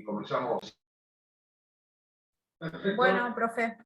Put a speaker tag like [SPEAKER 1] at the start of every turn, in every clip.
[SPEAKER 1] y comenzamos.
[SPEAKER 2] Perfecto.
[SPEAKER 3] Bueno, profe.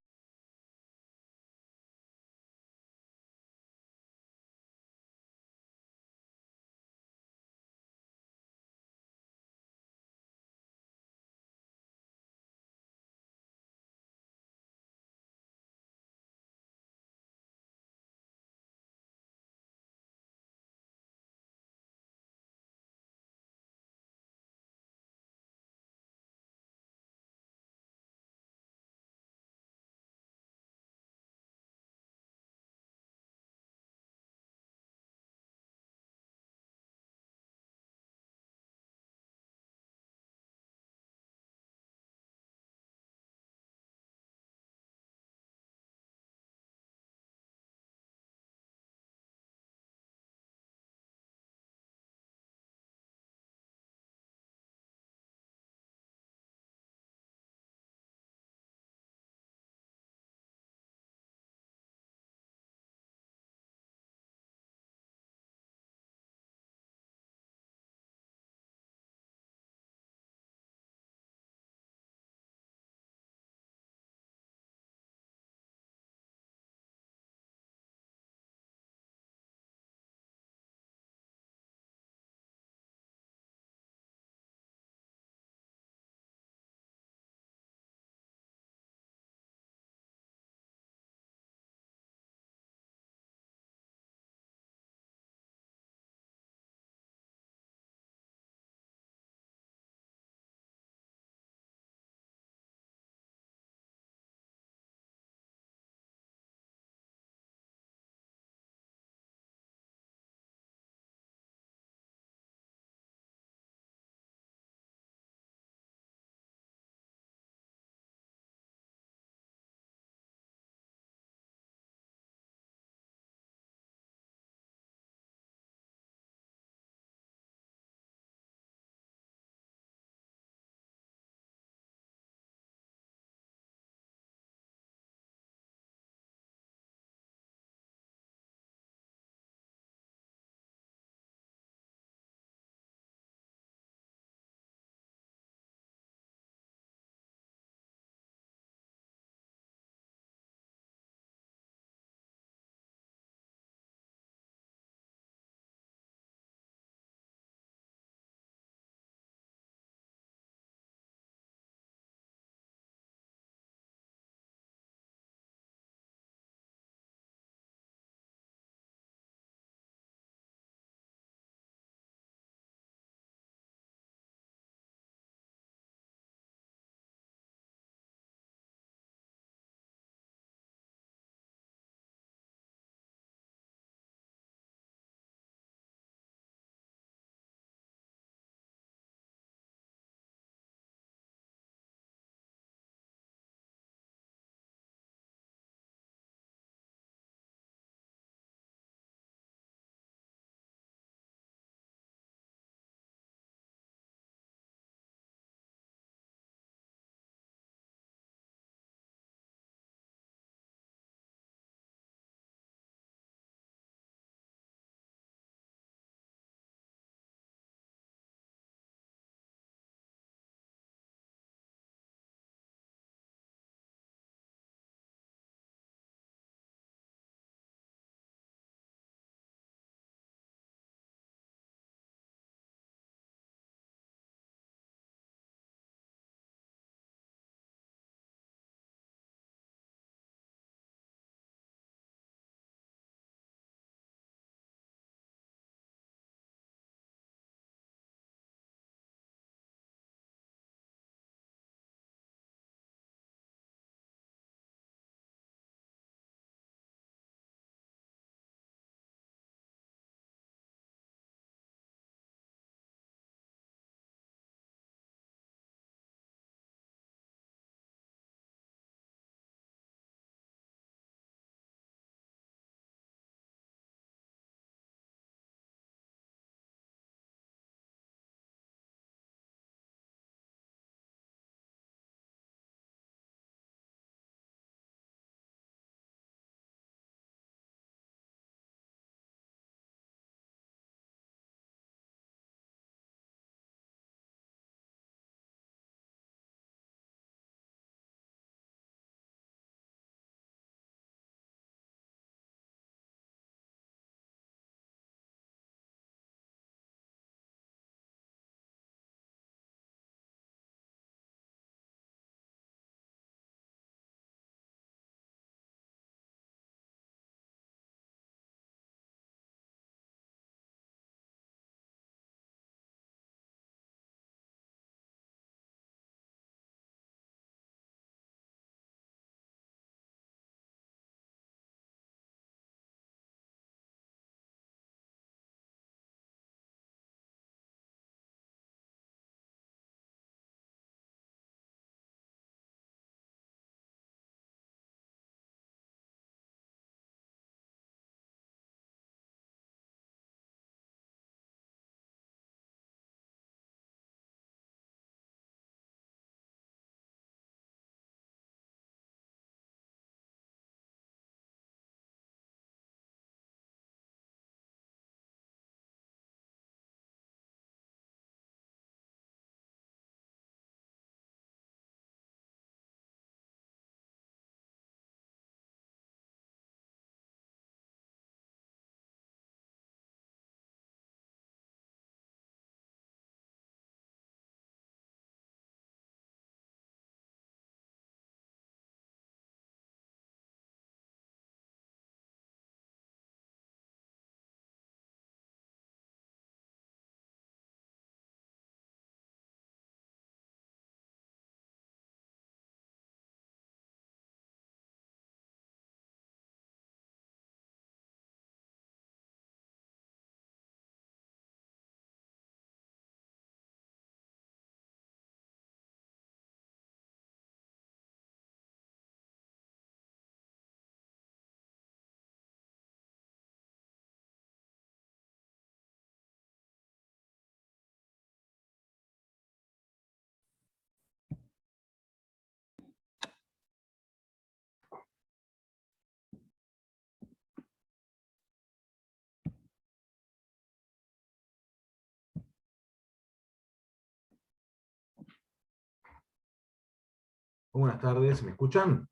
[SPEAKER 1] Buenas tardes, ¿me escuchan?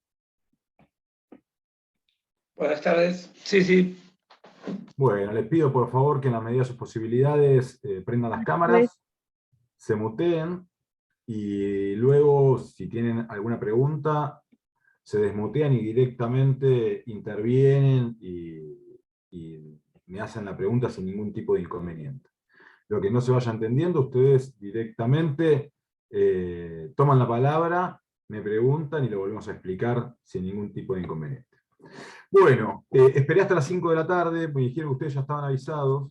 [SPEAKER 2] Buenas tardes. Sí, sí.
[SPEAKER 1] Bueno, les pido por favor que en la medida de sus posibilidades prendan las cámaras, se muteen y luego, si tienen alguna pregunta, se desmutean y directamente intervienen y me hacen la pregunta sin ningún tipo de inconveniente. Lo que no se vaya entendiendo, ustedes directamente toman la palabra, me preguntan y lo volvemos a explicar sin ningún tipo de inconveniente. Bueno, esperé hasta las 5 de la tarde, me dijeron que ustedes ya estaban avisados,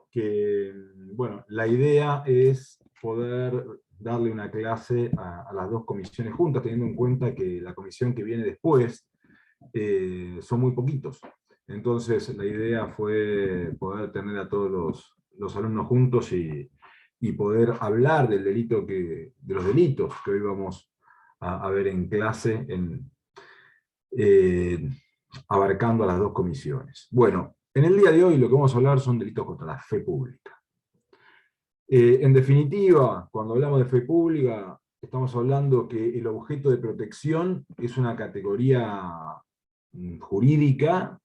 [SPEAKER 1] que bueno, la idea es poder darle una clase a las dos comisiones juntas, teniendo en cuenta que la comisión que viene después son muy poquitos. Entonces la idea fue poder tener a todos los alumnos juntos y poder hablar del delito de los delitos que hoy vamos a ver en clase, eh, abarcando a las dos comisiones. Bueno, en el día de hoy lo que vamos a hablar son delitos contra la fe pública. En definitiva, cuando hablamos de fe pública, estamos hablando que el objeto de protección es una categoría jurídica,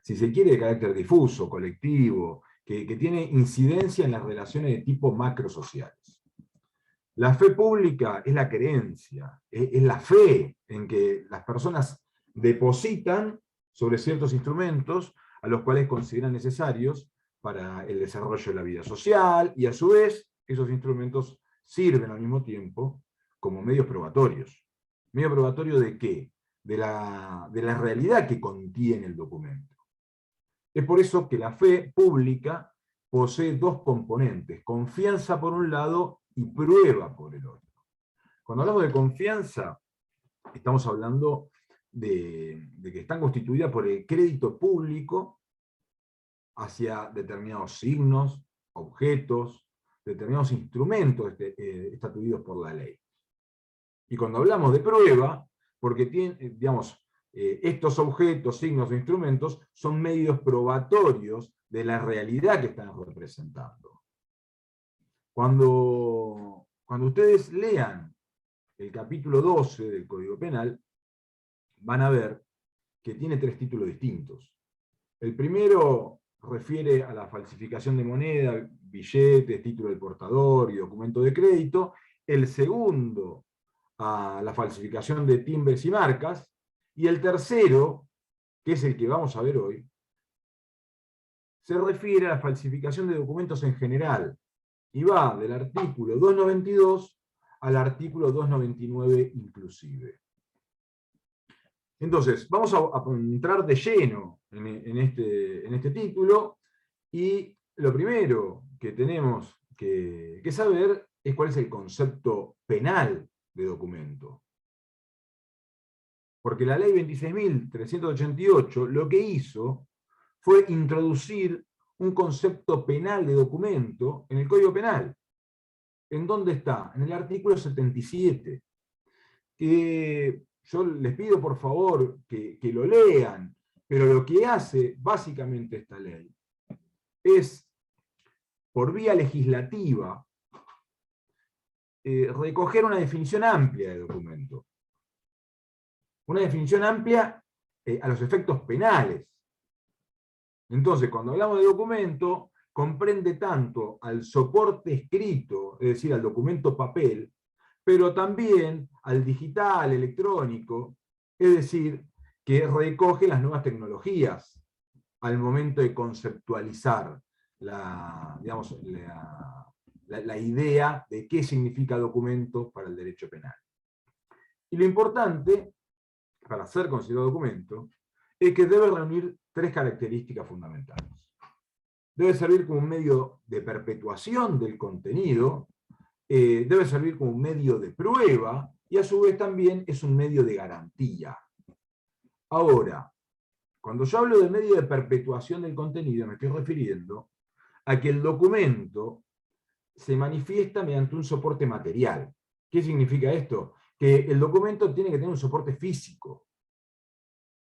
[SPEAKER 1] si se quiere, de carácter difuso, colectivo, que tiene incidencia en las relaciones de tipo macrosociales. La fe pública es la creencia, es la fe en que las personas depositan sobre ciertos instrumentos a los cuales consideran necesarios para el desarrollo de la vida social, y a su vez esos instrumentos sirven al mismo tiempo como medios probatorios. ¿Medio probatorio de qué? De la realidad que contiene el documento. Es por eso que la fe pública posee dos componentes: confianza por un lado y prueba por el otro. Cuando hablamos de confianza, estamos hablando de que están constituidas por el crédito público hacia determinados signos, objetos, determinados instrumentos estatuidos por la ley. Y cuando hablamos de prueba, porque digamos, estos objetos, signos o instrumentos son medios probatorios de la realidad que están representando. Cuando ustedes lean el capítulo 12 del Código Penal, van a ver que tiene tres títulos distintos. El primero refiere a la falsificación de moneda, billetes, título del portador y documento de crédito. El segundo, a la falsificación de timbres y marcas. Y el tercero, que es el que vamos a ver hoy, se refiere a la falsificación de documentos en general, y va del artículo 292 al artículo 299 inclusive. Entonces, vamos a entrar de lleno en este título, y lo primero que tenemos que saber es cuál es el concepto penal de documento. Porque la ley 26.388 lo que hizo fue introducir un concepto penal de documento en el Código Penal. ¿En dónde está? En el artículo 77. Que yo les pido por favor que lo lean, pero lo que hace básicamente esta ley es, por vía legislativa, recoger una definición amplia de documento. Una definición amplia a los efectos penales. Entonces, cuando hablamos de documento, comprende tanto al soporte escrito, es decir, al documento papel, pero también al digital, electrónico, es decir, que recoge las nuevas tecnologías al momento de conceptualizar digamos, la idea de qué significa documento para el derecho penal. Y lo importante, para ser considerado documento, es que debe reunir tres características fundamentales. Debe servir como un medio de perpetuación del contenido, debe servir como un medio de prueba, y a su vez también es un medio de garantía. Ahora, cuando yo hablo de medio de perpetuación del contenido, me estoy refiriendo a que el documento se manifiesta mediante un soporte material. ¿Qué significa esto? Que el documento tiene que tener un soporte físico,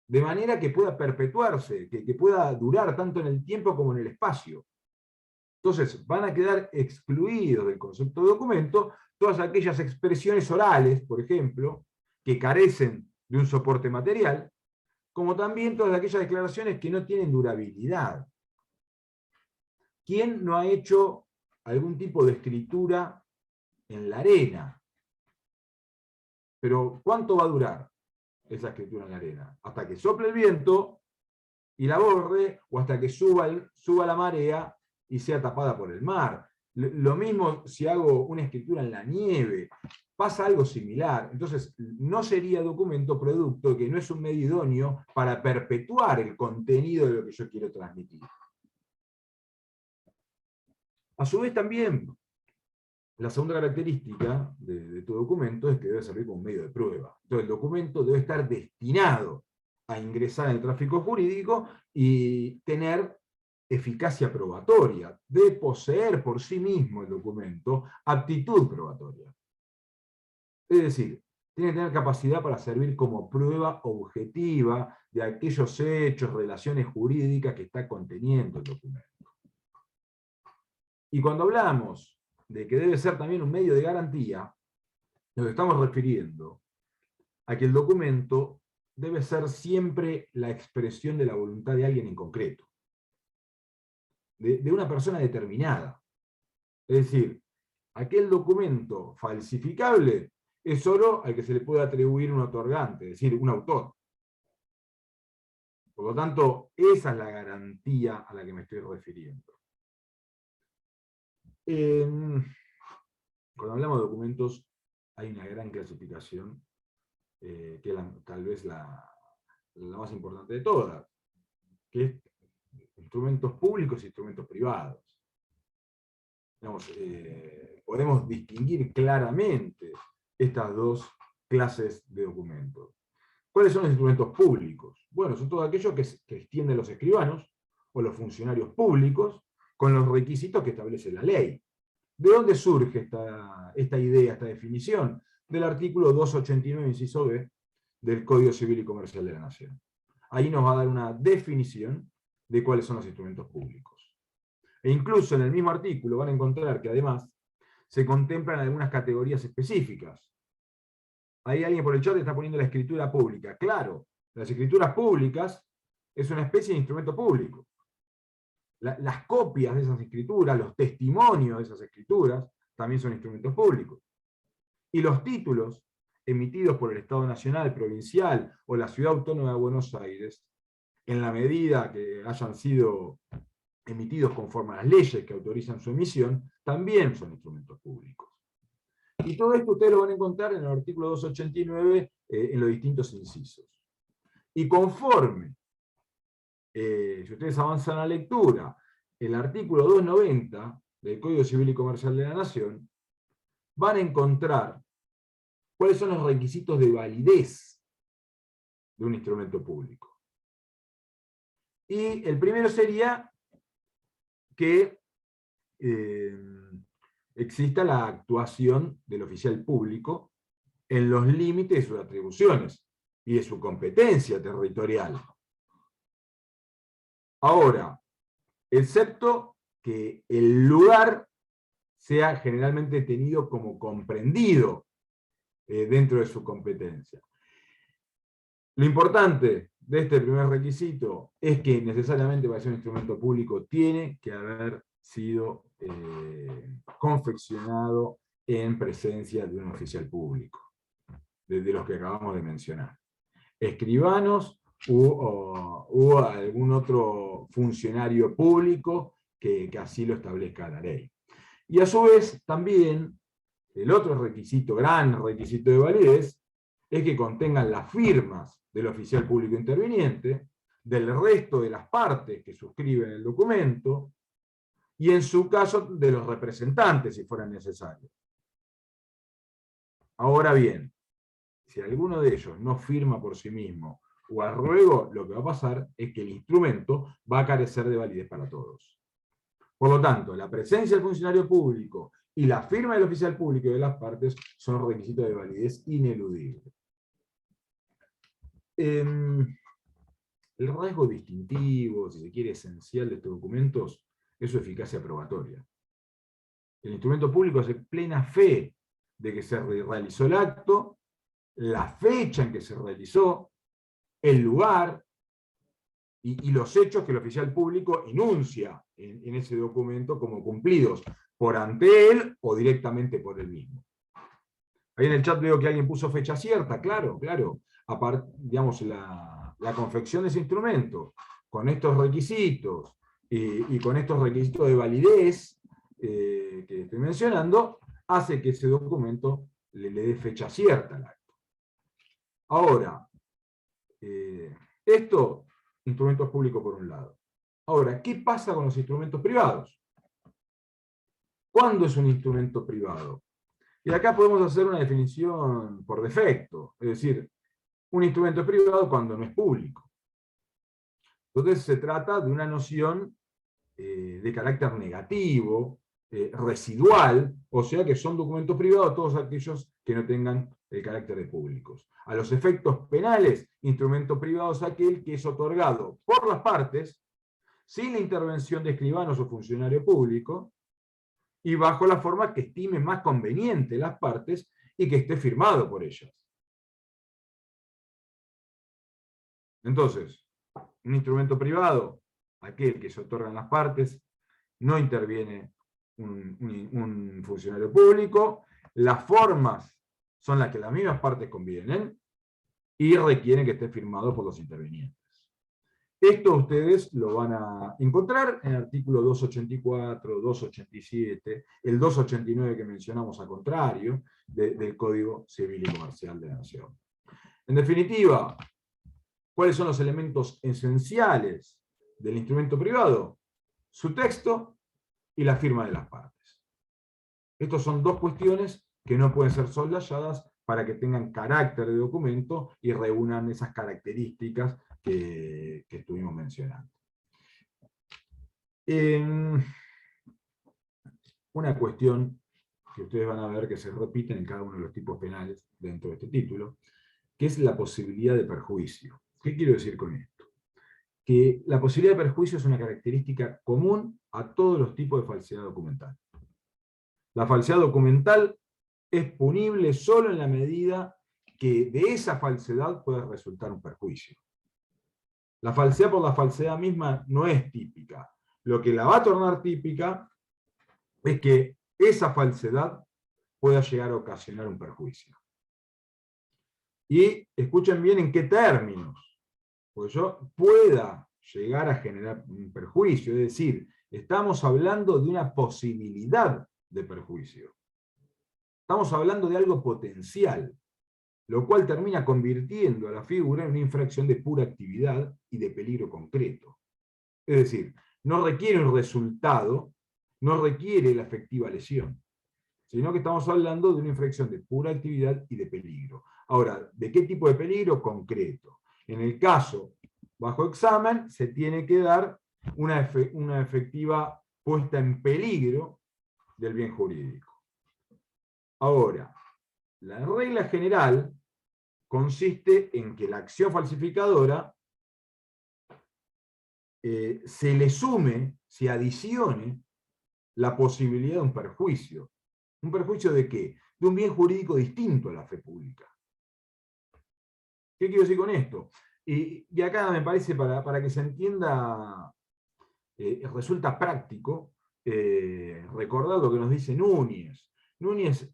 [SPEAKER 1] de manera que pueda perpetuarse, que pueda durar tanto en el tiempo como en el espacio. Entonces, van a quedar excluidos del concepto de documento todas aquellas expresiones orales, por ejemplo, que carecen de un soporte material, como también todas aquellas declaraciones que no tienen durabilidad. ¿Quién no ha hecho algún tipo de escritura en la arena? Pero ¿cuánto va a durar esa escritura en la arena? Hasta que sople el viento y la borre, o hasta que suba la marea y sea tapada por el mar. Lo mismo si hago una escritura en la nieve, pasa algo similar. Entonces, no sería documento producto, que no es un medio idóneo para perpetuar el contenido de lo que yo quiero transmitir. A su vez también, la segunda característica de tu documento es que debe servir como medio de prueba. Entonces, el documento debe estar destinado a ingresar en el tráfico jurídico y tener eficacia probatoria, de poseer por sí mismo el documento aptitud probatoria. Es decir, tiene que tener capacidad para servir como prueba objetiva de aquellos hechos, relaciones jurídicas que está conteniendo el documento. Y cuando hablamos de que debe ser también un medio de garantía, nos estamos refiriendo a que el documento debe ser siempre la expresión de la voluntad de alguien en concreto, de una persona determinada. Es decir, aquel documento falsificable es solo al que se le puede atribuir un otorgante, es decir, un autor. Por lo tanto, esa es la garantía a la que me estoy refiriendo. Cuando hablamos de documentos, hay una gran clasificación, que es tal vez la más importante de todas, que es instrumentos públicos e instrumentos privados. Digamos, podemos distinguir claramente estas dos clases de documentos. ¿Cuáles son los instrumentos públicos? Bueno, son todos aquellos que extienden los escribanos o los funcionarios públicos con los requisitos que establece la ley. ¿De dónde surge esta idea, esta definición? Del artículo 289, inciso B, del Código Civil y Comercial de la Nación. Ahí nos va a dar una definición de cuáles son los instrumentos públicos. E incluso en el mismo artículo van a encontrar que además se contemplan algunas categorías específicas. Ahí alguien por el chat está poniendo la escritura pública. Claro, las escrituras públicas es una especie de instrumento público. Las copias de esas escrituras, los testimonios de esas escrituras, también son instrumentos públicos. Y los títulos emitidos por el Estado Nacional, Provincial o la Ciudad Autónoma de Buenos Aires, en la medida que hayan sido emitidos conforme a las leyes que autorizan su emisión, también son instrumentos públicos. Y todo esto ustedes lo van a encontrar en el artículo 289, en los distintos incisos. Y conforme, si ustedes avanzan a la lectura, el artículo 290 del Código Civil y Comercial de la Nación, van a encontrar cuáles son los requisitos de validez de un instrumento público. Y el primero sería que exista la actuación del oficial público en los límites de sus atribuciones y de su competencia territorial. Ahora, excepto que el lugar sea generalmente tenido como comprendido dentro de su competencia. Lo importante de este primer requisito es que necesariamente para ser un instrumento público tiene que haber sido confeccionado en presencia de un oficial público, de los que acabamos de mencionar. Escribanos u algún otro funcionario público que así lo establezca la ley. Y a su vez, también, el otro requisito, gran requisito de validez, es que contengan las firmas del oficial público interviniente, del resto de las partes que suscriben el documento, y en su caso de los representantes, si fuera necesario. Ahora bien, si alguno de ellos no firma por sí mismo o a ruego, lo que va a pasar es que el instrumento va a carecer de validez para todos. Por lo tanto, la presencia del funcionario público y la firma del oficial público y de las partes son requisitos de validez ineludibles. El rasgo distintivo, si se quiere, esencial de estos documentos es su eficacia probatoria. El instrumento público hace plena fe de que se realizó el acto la fecha en que se realizó, el lugar y los hechos que el oficial público enuncia en ese documento como cumplidos por ante él o directamente por él mismo. Ahí en el chat veo que alguien puso fecha cierta, claro, claro. Digamos, la confección de ese instrumento, con estos requisitos y con estos requisitos de validez que estoy mencionando, hace que ese documento le dé fecha cierta al acto. Ahora, esto, instrumentos públicos por un lado. Ahora, ¿qué pasa con los instrumentos privados? ¿Cuándo es un instrumento privado? Y acá podemos hacer una definición por defecto, es decir, un instrumento es privado cuando no es público. Entonces se trata de una noción de carácter negativo, residual, o sea que son documentos privados todos aquellos que no tengan el carácter de públicos. A los efectos penales, instrumento privado es aquel que es otorgado por las partes, sin la intervención de escribanos o funcionario público, y bajo la forma que estime más conveniente las partes y que esté firmado por ellas. Entonces, un instrumento privado, aquel que se otorga en las partes, no interviene un funcionario público, las formas son las que las mismas partes convienen y requieren que esté firmado por los intervinientes. Esto ustedes lo van a encontrar en el artículo 284, 287, el 289 que mencionamos a contrario del Código Civil y Comercial de la Nación. En definitiva, ¿cuáles son los elementos esenciales del instrumento privado? Su texto y la firma de las partes. Estas son dos cuestiones que no pueden ser soslayadas para que tengan carácter de documento y reúnan esas características que estuvimos mencionando. Una cuestión que ustedes van a ver que se repite en cada uno de los tipos penales dentro de este título, que es la posibilidad de perjuicio. ¿Qué quiero decir con esto? Que la posibilidad de perjuicio es una característica común a todos los tipos de falsedad documental. La falsedad documental es punible solo en la medida que de esa falsedad pueda resultar un perjuicio. La falsedad por la falsedad misma no es típica. Lo que la va a tornar típica es que esa falsedad pueda llegar a ocasionar un perjuicio. Y escuchen bien en qué términos, porque yo pueda llegar a generar un perjuicio, es decir, estamos hablando de una posibilidad de perjuicio. Estamos hablando de algo potencial, lo cual termina convirtiendo a la figura en una infracción de pura actividad y de peligro concreto. Es decir, no requiere un resultado, no requiere la efectiva lesión, sino que estamos hablando de una infracción de pura actividad y de peligro. Ahora, ¿de qué tipo de peligro? Concreto. En el caso bajo examen, se tiene que dar una efectiva puesta en peligro del bien jurídico. Ahora, la regla general consiste en que la acción falsificadora se le sume, se adicione la posibilidad de un perjuicio. ¿Un perjuicio de qué? De un bien jurídico distinto a la fe pública. ¿Qué quiero decir con esto? Y acá me parece, para que se entienda, resulta práctico recordar lo que nos dice Núñez. Núñez,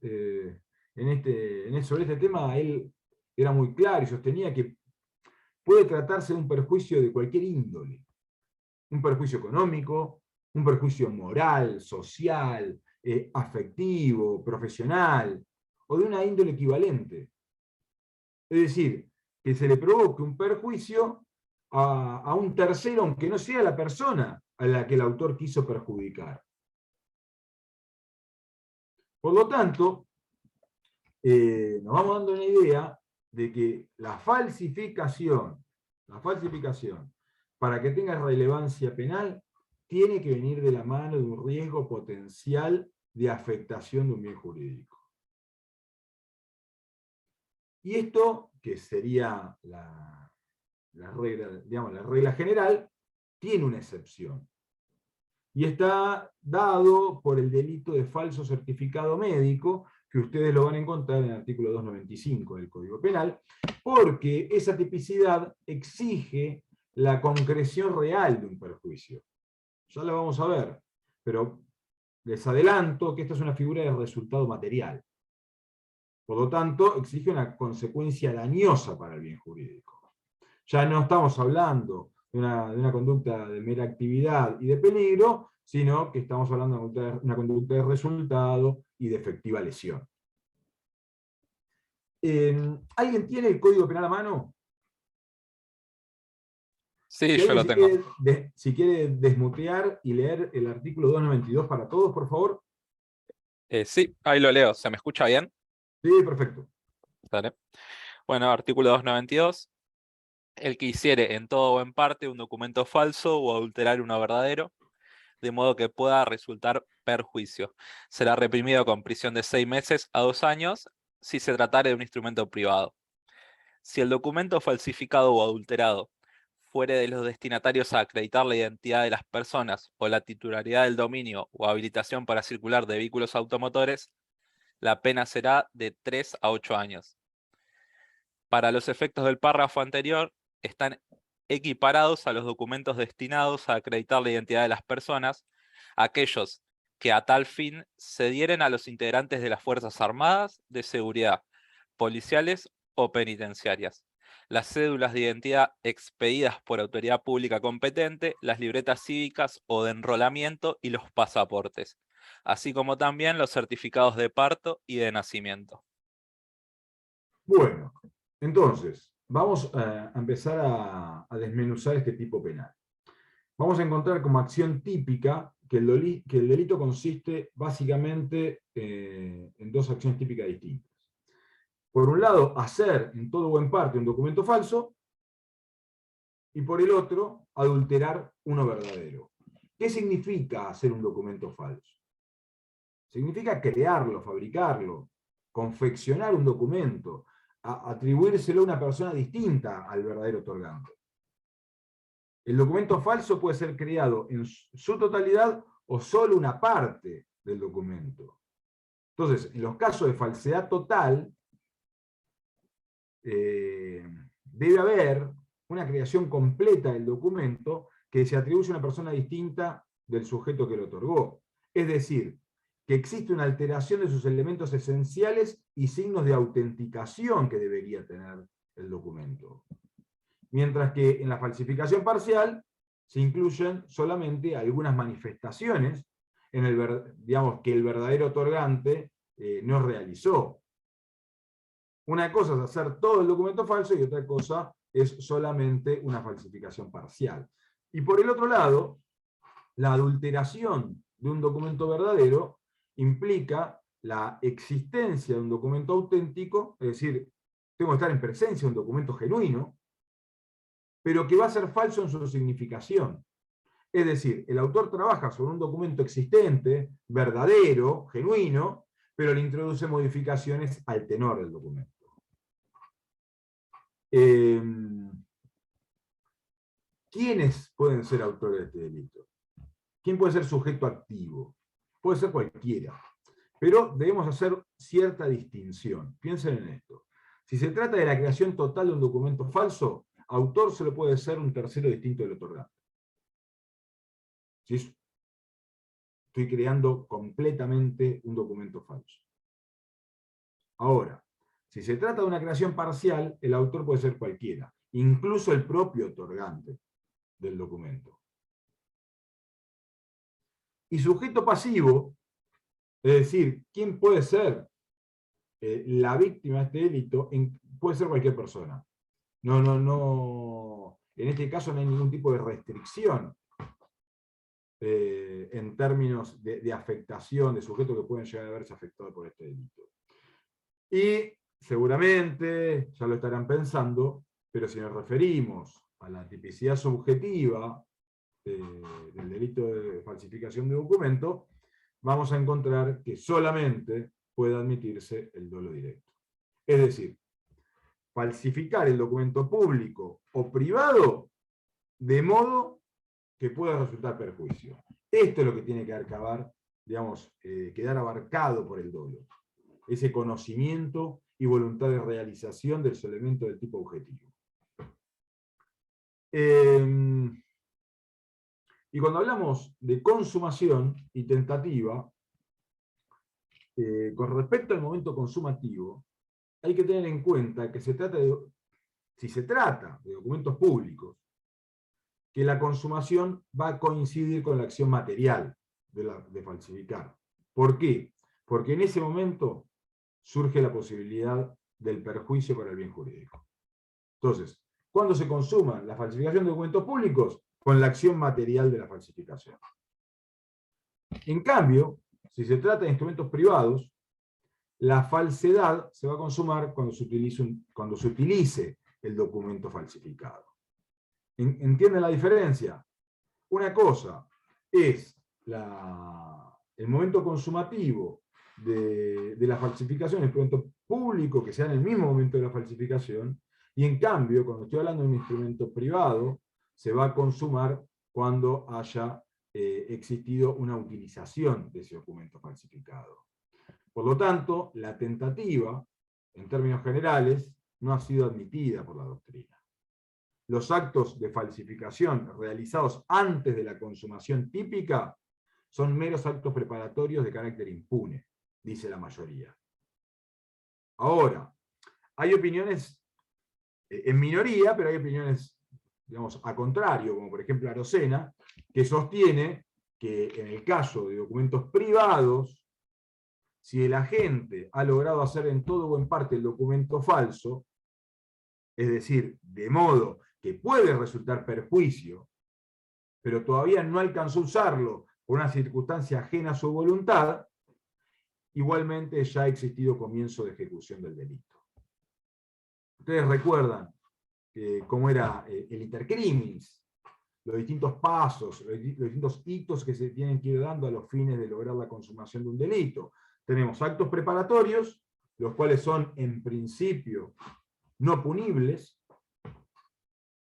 [SPEAKER 1] sobre este tema, él era muy claro y sostenía que puede tratarse de un perjuicio de cualquier índole. Un perjuicio económico, un perjuicio moral, social, afectivo, profesional, o de una índole equivalente. Es decir, que se le provoque un perjuicio a un tercero, aunque no sea la persona a la que el autor quiso perjudicar. Por lo tanto, nos vamos dando una idea de que la falsificación, para que tenga relevancia penal, tiene que venir de la mano de un riesgo potencial de afectación de un bien jurídico. Y esto, que sería la regla general, tiene una excepción. Y está dado por el delito de falso certificado médico, que ustedes lo van a encontrar en el artículo 295 del Código Penal, porque esa tipicidad exige la concreción real de un perjuicio. Ya la vamos a ver, pero les adelanto que esta es una figura de resultado material. Por lo tanto, exige una consecuencia dañosa para el bien jurídico. Ya no estamos hablando de una conducta de mera actividad y de peligro, sino que estamos hablando de una conducta de resultado y de efectiva lesión. ¿Alguien tiene el Código Penal a mano?
[SPEAKER 3] Sí, yo lo tengo.
[SPEAKER 1] Si quiere desmutear y leer el artículo 292 para todos, por favor.
[SPEAKER 3] Sí, ahí lo leo. ¿Se me escucha bien?
[SPEAKER 1] Sí, perfecto.
[SPEAKER 3] Dale. Bueno, artículo 292. El que hiciere en todo o en parte un documento falso o adulterar uno verdadero, de modo que pueda resultar perjuicio, será reprimido con prisión de 6 meses a 2 años si se tratare de un instrumento privado. Si el documento falsificado o adulterado fuere de los destinatarios a acreditar la identidad de las personas o la titularidad del dominio o habilitación para circular de vehículos automotores, la pena será de 3 a 8 años. Para los efectos del párrafo anterior, están equiparados a los documentos destinados a acreditar la identidad de las personas, aquellos que a tal fin se dieren a los integrantes de las Fuerzas Armadas, de Seguridad, policiales o penitenciarias, las cédulas de identidad expedidas por autoridad pública competente, las libretas cívicas o de enrolamiento y los pasaportes, así como también los certificados de parto y de nacimiento.
[SPEAKER 1] Bueno, entonces, vamos a empezar a desmenuzar este tipo penal. Vamos a encontrar como acción típica que el delito consiste básicamente en dos acciones típicas distintas. Por un lado, hacer en todo o en parte un documento falso, y por el otro, adulterar uno verdadero. ¿Qué significa hacer un documento falso? Significa crearlo, fabricarlo, confeccionar un documento, atribuírselo a una persona distinta al verdadero otorgante. El documento falso puede ser creado en su totalidad o solo una parte del documento. Entonces, en los casos de falsedad total, debe haber una creación completa del documento que se atribuye a una persona distinta del sujeto que lo otorgó. Es decir, que existe una alteración de sus elementos esenciales y signos de autenticación que debería tener el documento. Mientras que en la falsificación parcial se incluyen solamente algunas manifestaciones digamos, que el verdadero otorgante no realizó. Una cosa es hacer todo el documento falso y otra cosa es solamente una falsificación parcial. Y por el otro lado, la adulteración de un documento verdadero implica la existencia de un documento auténtico, es decir, tengo que estar en presencia de un documento genuino, pero que va a ser falso en su significación. Es decir, el autor trabaja sobre un documento existente, verdadero, genuino, pero le introduce modificaciones al tenor del documento. ¿Quiénes pueden ser autores de este delito? ¿Quién puede ser sujeto activo? Puede ser cualquiera. Pero debemos hacer cierta distinción. Piensen en esto. Si se trata de la creación total de un documento falso, autor se lo puede ser un tercero distinto del otorgante. Si estoy creando completamente un documento falso. Ahora, si se trata de una creación parcial, el autor puede ser cualquiera, incluso el propio otorgante del documento. Y sujeto pasivo, es decir, ¿quién puede ser la víctima de este delito? Puede ser cualquier persona. No, en este caso no hay ningún tipo de restricción en términos de afectación de sujetos que pueden llegar a verse afectados por este delito. Y seguramente, ya lo estarán pensando, pero si nos referimos a la tipicidad subjetiva del delito de falsificación de documento, vamos a encontrar que solamente puede admitirse el dolo directo. Es decir, falsificar el documento público o privado de modo que pueda resultar perjuicio. Esto es lo que tiene que acabar, digamos, quedar abarcado por el dolo. ese conocimiento y voluntad de realización de los elementos del tipo objetivo. Y cuando hablamos de consumación y tentativa, con respecto al momento consumativo, hay que tener en cuenta que si se trata de documentos públicos, que la consumación va a coincidir con la acción material de falsificar. ¿Por qué? Porque en ese momento surge la posibilidad del perjuicio para el bien jurídico. Entonces, ¿cuándo se consuma la falsificación de documentos públicos? Con la acción material de la falsificación. En cambio, si se trata de instrumentos privados, la falsedad se va a consumar cuando se utilice el documento falsificado. ¿Entienden la diferencia? Una cosa es el momento consumativo de la falsificación, el instrumento público que sea en el mismo momento de la falsificación, y en cambio, cuando estoy hablando de un instrumento privado, se va a consumar cuando haya existido una utilización de ese documento falsificado. Por lo tanto, la tentativa, en términos generales, no ha sido admitida por la doctrina. Los actos de falsificación realizados antes de la consumación típica son meros actos preparatorios de carácter impune, dice la mayoría. Ahora, hay opiniones en minoría, pero hay opiniones, digamos, a contrario, como por ejemplo Arocena, que sostiene que en el caso de documentos privados, si el agente ha logrado hacer en todo o en parte el documento falso, es decir, de modo que puede resultar perjuicio, pero todavía no alcanzó a usarlo por una circunstancia ajena a su voluntad, igualmente ya ha existido comienzo de ejecución del delito. Ustedes recuerdan cómo era el intercrimis, los distintos pasos, los distintos hitos que se tienen que ir dando a los fines de lograr la consumación de un delito. Tenemos actos preparatorios, los cuales son en principio no punibles,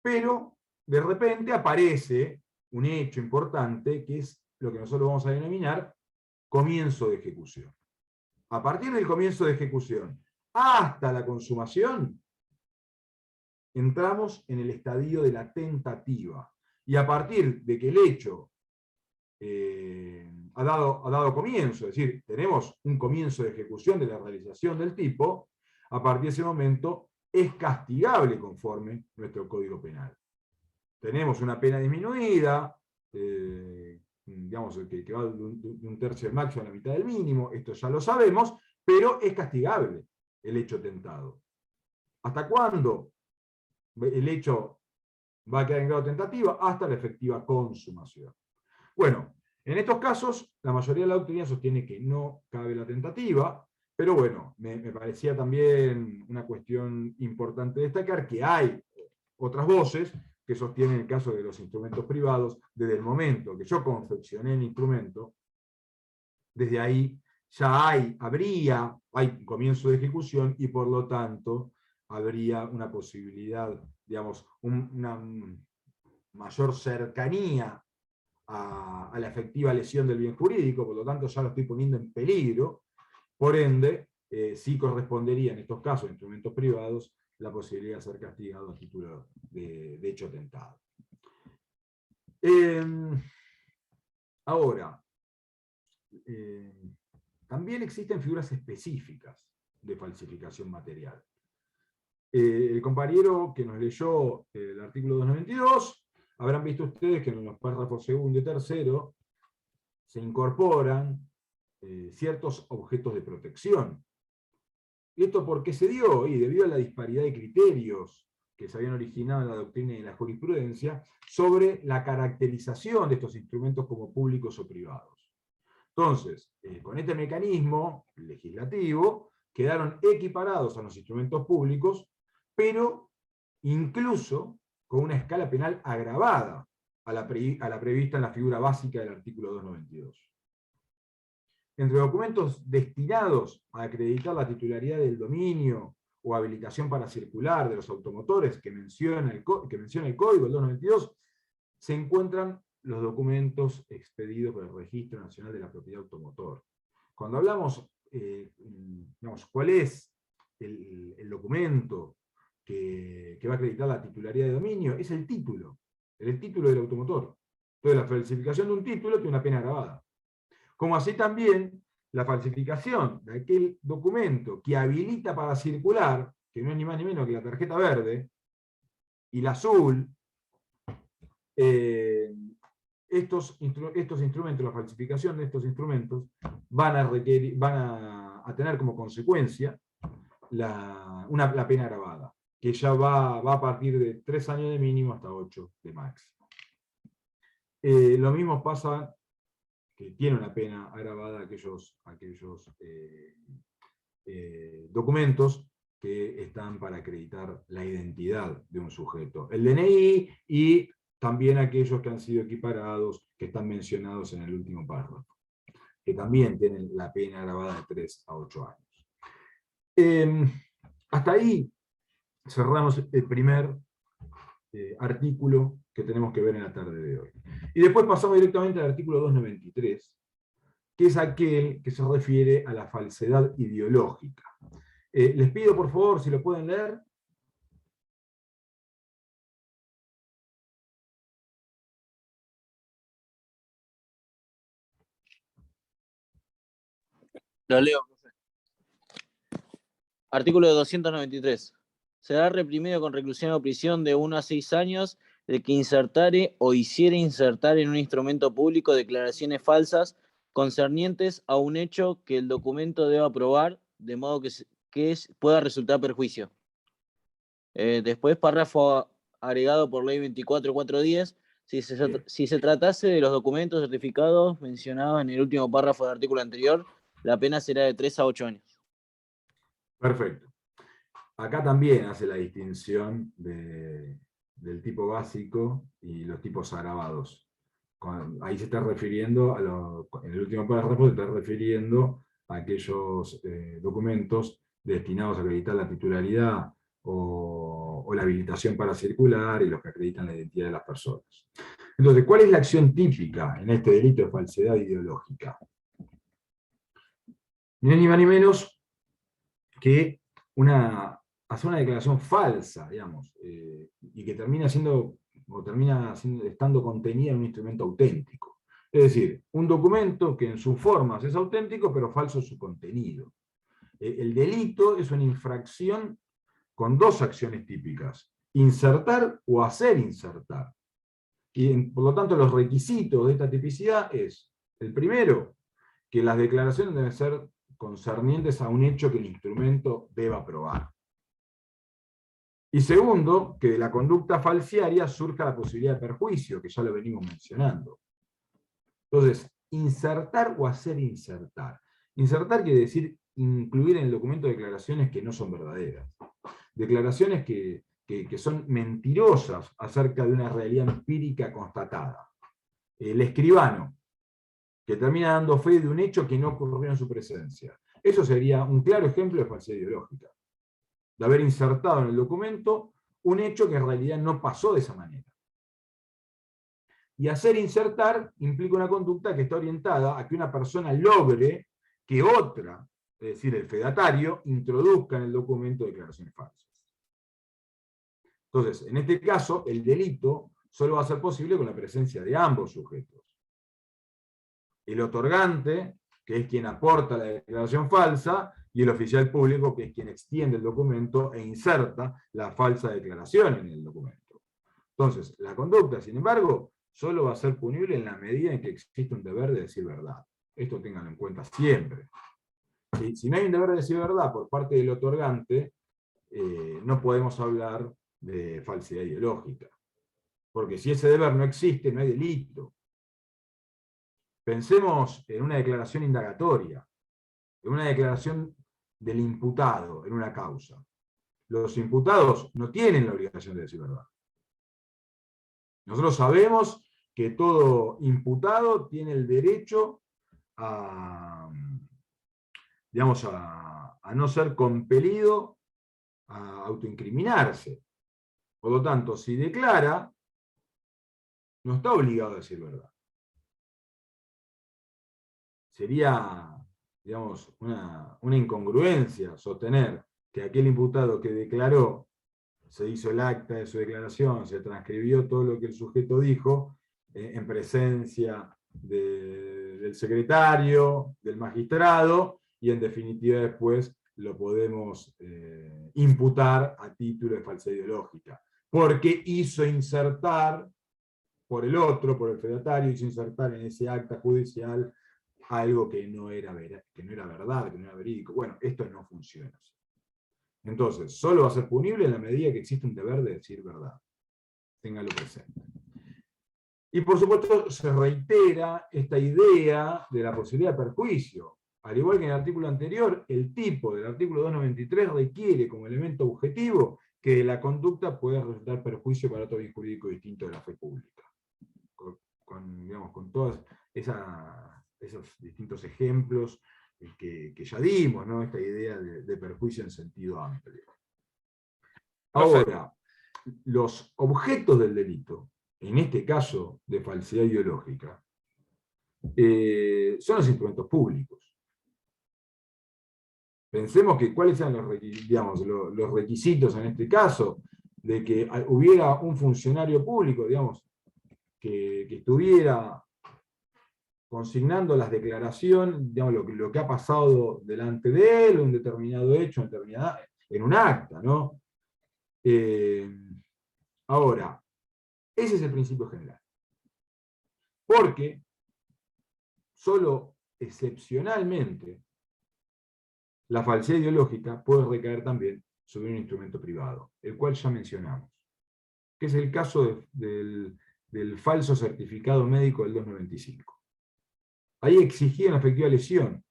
[SPEAKER 1] pero de repente aparece un hecho importante que es lo que nosotros vamos a denominar comienzo de ejecución. A partir del comienzo de ejecución hasta la consumación, entramos en el estadio de la tentativa. Y a partir de que el hecho ha dado comienzo, es decir, tenemos un comienzo de ejecución de la realización del tipo, a partir de ese momento es castigable conforme nuestro Código Penal. Tenemos una pena disminuida, digamos, que va de un tercio del máximo a la mitad del mínimo, esto ya lo sabemos, pero es castigable el hecho tentado. ¿Hasta cuándo el hecho va a quedar en grado de tentativa? Hasta la efectiva consumación. Bueno, en estos casos, la mayoría de la doctrina sostiene que no cabe la tentativa, pero bueno, me parecía también una cuestión importante destacar que hay otras voces que sostienen el caso de los instrumentos privados, desde el momento que yo confeccioné el instrumento, desde ahí ya hay un comienzo de ejecución y por lo tanto habría una posibilidad, digamos, una mayor cercanía a la efectiva lesión del bien jurídico, por lo tanto ya lo estoy poniendo en peligro, por ende, sí correspondería en estos casos, instrumentos privados, la posibilidad de ser castigado a título de hecho tentado. Ahora, también existen figuras específicas de falsificación material. El compañero que nos leyó el artículo 292, habrán visto ustedes que en los párrafos segundo y tercero se incorporan ciertos objetos de protección. ¿Y esto por qué se dio? Y debido a la disparidad de criterios que se habían originado en la doctrina y en la jurisprudencia sobre la caracterización de estos instrumentos como públicos o privados. Entonces, con este mecanismo legislativo, quedaron equiparados a los instrumentos públicos, pero incluso con una escala penal agravada a la prevista en la figura básica del artículo 292. Entre documentos destinados a acreditar la titularidad del dominio o habilitación para circular de los automotores que menciona el Código, el 292, se encuentran los documentos expedidos por el Registro Nacional de la Propiedad Automotor. Cuando hablamos digamos, cuál es el documento que va a acreditar la titularidad de dominio, es el título del automotor. Entonces la falsificación de un título tiene una pena agravada. Como así también la falsificación de aquel documento que habilita para circular, que no es ni más ni menos que la tarjeta verde y la azul, estos instrumentos, la falsificación de estos instrumentos, van a tener como consecuencia la pena agravada, que ya va a partir de 3 años de mínimo hasta 8 de máximo. Lo mismo pasa, que tiene una pena agravada aquellos documentos que están para acreditar la identidad de un sujeto. El DNI y también aquellos que han sido equiparados, que están mencionados en el último párrafo, que también tienen la pena agravada de 3 a 8 años. Hasta ahí cerramos el primer artículo que tenemos que ver en la tarde de hoy. Y después pasamos directamente al artículo 293, que es aquel que se refiere a la falsedad ideológica. Les pido, por favor, si lo pueden leer.
[SPEAKER 4] Lo leo, profe. Artículo 293. Será reprimido con reclusión o prisión de 1 a 6 años el que insertare o hiciere insertar en un instrumento público declaraciones falsas concernientes a un hecho que el documento deba probar, de modo que pueda resultar perjuicio. Después, párrafo agregado por ley 24.410, si se tratase de los documentos certificados mencionados en el último párrafo del artículo anterior, la pena será de 3 a 8 años.
[SPEAKER 1] Perfecto. Acá también hace la distinción del tipo básico y los tipos agravados. Ahí se está refiriendo, en el último párrafo se está refiriendo a aquellos documentos destinados a acreditar la titularidad o la habilitación para circular y los que acreditan la identidad de las personas. Entonces, ¿cuál es la acción típica en este delito de falsedad ideológica? Ni más ni menos que hacer una declaración falsa, digamos, y que termina estando contenida en un instrumento auténtico. Es decir, un documento que en sus formas es auténtico, pero falso en su contenido. El delito es una infracción con dos acciones típicas: insertar o hacer insertar. Y por lo tanto los requisitos de esta tipicidad es, el primero, que las declaraciones deben ser concernientes a un hecho que el instrumento deba probar. Y segundo, que de la conducta falciaria surja la posibilidad de perjuicio, que ya lo venimos mencionando. Entonces, insertar o hacer insertar. Insertar quiere decir incluir en el documento declaraciones que no son verdaderas. Declaraciones que son mentirosas acerca de una realidad empírica constatada. El escribano, que termina dando fe de un hecho que no ocurrió en su presencia. Eso sería un claro ejemplo de falsedad ideológica. De haber insertado en el documento un hecho que en realidad no pasó de esa manera. Y hacer insertar implica una conducta que está orientada a que una persona logre que otra, es decir, el fedatario, introduzca en el documento declaraciones falsas. Entonces, en este caso, el delito solo va a ser posible con la presencia de ambos sujetos. El otorgante, que es quien aporta la declaración falsa, y el oficial público, que es quien extiende el documento e inserta la falsa declaración en el documento. Entonces, la conducta, sin embargo, solo va a ser punible en la medida en que existe un deber de decir verdad. Esto ténganlo en cuenta siempre. Si no hay un deber de decir verdad por parte del otorgante, no podemos hablar de falsedad ideológica. Porque si ese deber no existe, no hay delito. Pensemos en una declaración indagatoria, en una declaración del imputado en una causa. Los imputados no tienen la obligación de decir verdad. Nosotros sabemos que todo imputado tiene el derecho a, digamos, a no ser compelido a autoincriminarse. Por lo tanto, si declara, no está obligado a decir verdad. Sería, digamos, una incongruencia sostener que aquel imputado que declaró, se hizo el acta de su declaración, se transcribió todo lo que el sujeto dijo, en presencia del secretario, del magistrado, y en definitiva después lo podemos imputar a título de falsedad ideológica, porque hizo insertar por el otro, por el fedatario, hizo insertar en ese acta judicial algo que no era verdad, que no era verídico. Bueno, esto no funciona así. Entonces, solo va a ser punible en la medida que existe un deber de decir verdad. Téngalo presente. Y por supuesto se reitera esta idea de la posibilidad de perjuicio. Al igual que en el artículo anterior, el tipo del artículo 293 requiere como elemento objetivo que la conducta pueda resultar perjuicio para otro bien jurídico distinto de la fe pública. Con todos esos distintos ejemplos que ya dimos, ¿no? Esta idea de perjuicio en sentido amplio. Ahora, los objetos del delito, en este caso de falsedad ideológica, son los instrumentos públicos. Pensemos que cuáles eran los requisitos en este caso, de que hubiera un funcionario público, digamos, que estuviera consignando las declaraciones, digamos, lo que ha pasado delante de él, un determinado hecho, en un acta, ¿no? Ahora, ese es el principio general. Porque solo excepcionalmente la falsedad ideológica puede recaer también sobre un instrumento privado, el cual ya mencionamos, que es el caso del falso certificado médico del 295. Ahí exigían efectiva lesión.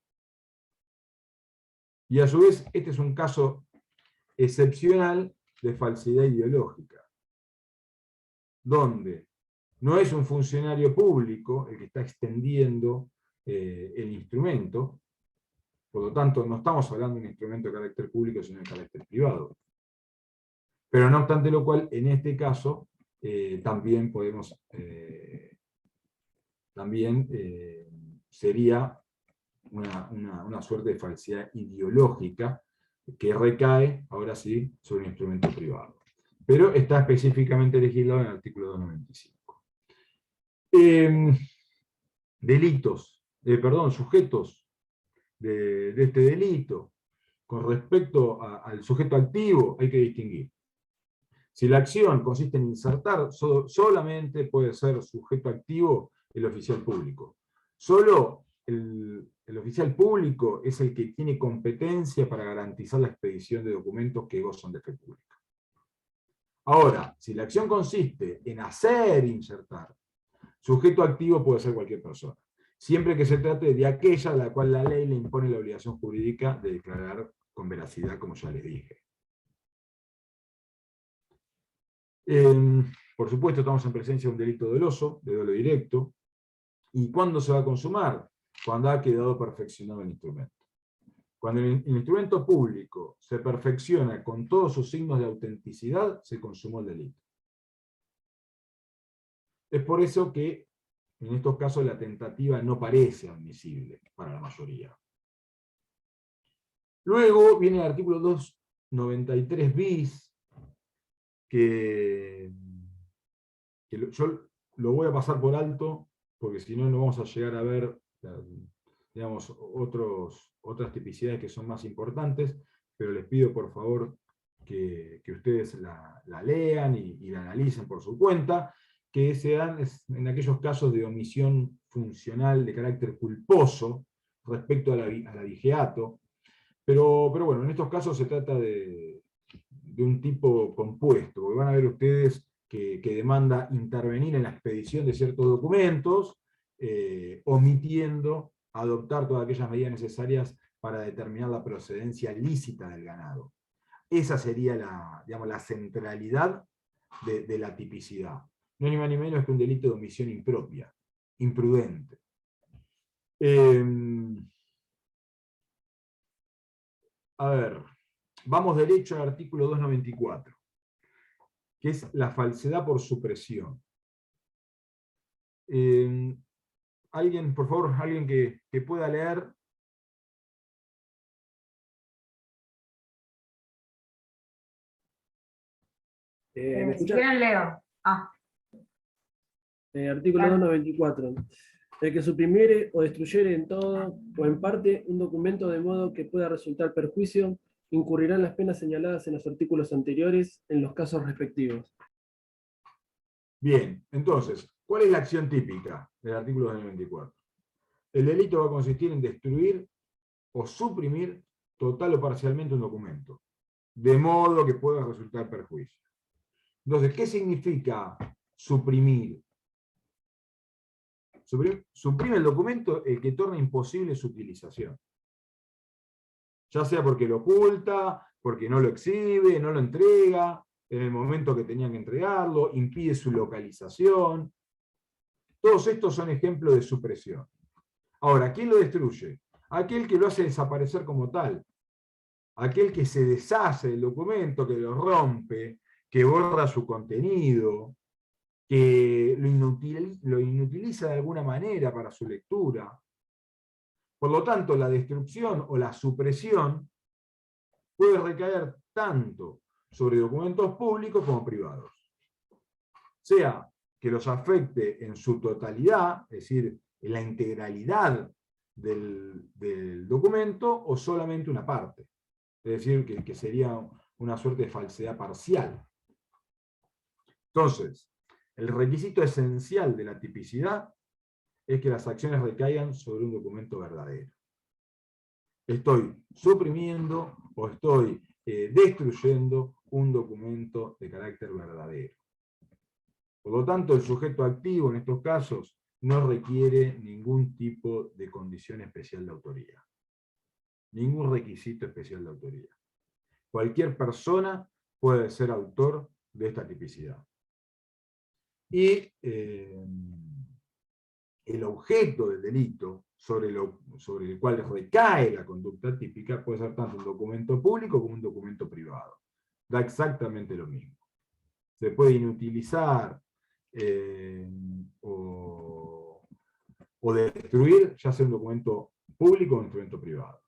[SPEAKER 1] Y a su vez, este es un caso excepcional de falsedad ideológica, donde no es un funcionario público el que está extendiendo el instrumento, por lo tanto no estamos hablando de un instrumento de carácter público, sino de carácter privado. Pero no obstante lo cual, en este caso, también podemos, sería una suerte de falsedad ideológica que recae, ahora sí, sobre un instrumento privado. Pero está específicamente legislado en el artículo 295. Sujetos de este delito. Con respecto al sujeto activo, hay que distinguir. Si la acción consiste en insertar, solamente puede ser sujeto activo el oficial público. Solo el oficial público es el que tiene competencia para garantizar la expedición de documentos que gozan de fe pública. Ahora, si la acción consiste en hacer insertar, sujeto activo puede ser cualquier persona, siempre que se trate de aquella a la cual la ley le impone la obligación jurídica de declarar con veracidad, como ya les dije. Por supuesto, estamos en presencia de un delito doloso, de dolo directo. ¿Y cuándo se va a consumar? Cuando ha quedado perfeccionado el instrumento. Cuando el instrumento público se perfecciona con todos sus signos de autenticidad, se consumó el delito. Es por eso que en estos casos la tentativa no parece admisible para la mayoría. Luego viene el artículo 293 bis, que yo lo voy a pasar por alto, porque si no, no vamos a llegar a ver, digamos, otras tipicidades que son más importantes, pero les pido por favor que ustedes la lean y la analicen por su cuenta, que se dan en aquellos casos de omisión funcional de carácter culposo respecto a la vigeato, pero bueno, en estos casos se trata de un tipo compuesto, porque van a ver ustedes que demanda intervenir en la expedición de ciertos documentos, omitiendo adoptar todas aquellas medidas necesarias para determinar la procedencia lícita del ganado. Esa sería la centralidad de la tipicidad. No es ni más ni menos que un delito de omisión impropia, imprudente. A ver, vamos derecho al artículo 294, que es la falsedad por supresión. Alguien, por favor, alguien que pueda leer
[SPEAKER 5] ¿Me
[SPEAKER 6] Si
[SPEAKER 5] escucha?
[SPEAKER 6] quieren leo.
[SPEAKER 5] Artículo
[SPEAKER 6] Claro.
[SPEAKER 5] 294. El que suprimiere o destruyere en todo o en parte un documento de modo que pueda resultar perjuicio, incurrirá en las penas señaladas en los artículos anteriores en los casos respectivos.
[SPEAKER 1] Bien, entonces, ¿cuál es la acción típica del artículo 294? El delito va a consistir en destruir o suprimir total o parcialmente un documento, de modo que pueda resultar perjuicio. Entonces, ¿qué significa suprimir? Suprime el documento el que torna imposible su utilización. Ya sea porque lo oculta, porque no lo exhibe, no lo entrega en el momento que tenían que entregarlo, impide su localización. Todos estos son ejemplos de supresión. Ahora, ¿quién lo destruye? Aquel que lo hace desaparecer como tal. Aquel que se deshace del documento, que lo rompe, que borra su contenido, que lo inutiliza de alguna manera para su lectura. Por lo tanto, la destrucción o la supresión puede recaer tanto sobre documentos públicos como privados. Sea que los afecte en su totalidad, es decir, en la integralidad del documento, o solamente una parte. Es decir, que sería una suerte de falsedad parcial. Entonces, el requisito esencial de la tipicidad es que las acciones recaigan sobre un documento verdadero. Estoy suprimiendo o estoy destruyendo un documento de carácter verdadero. Por lo tanto, el sujeto activo en estos casos no requiere ningún tipo de condición especial de autoría. Ningún requisito especial de autoría. Cualquier persona puede ser autor de esta tipicidad. Y el objeto del delito sobre el cual recae la conducta típica puede ser tanto un documento público como un documento privado. Da exactamente lo mismo. Se puede inutilizar o destruir, ya sea un documento público o un documento privado.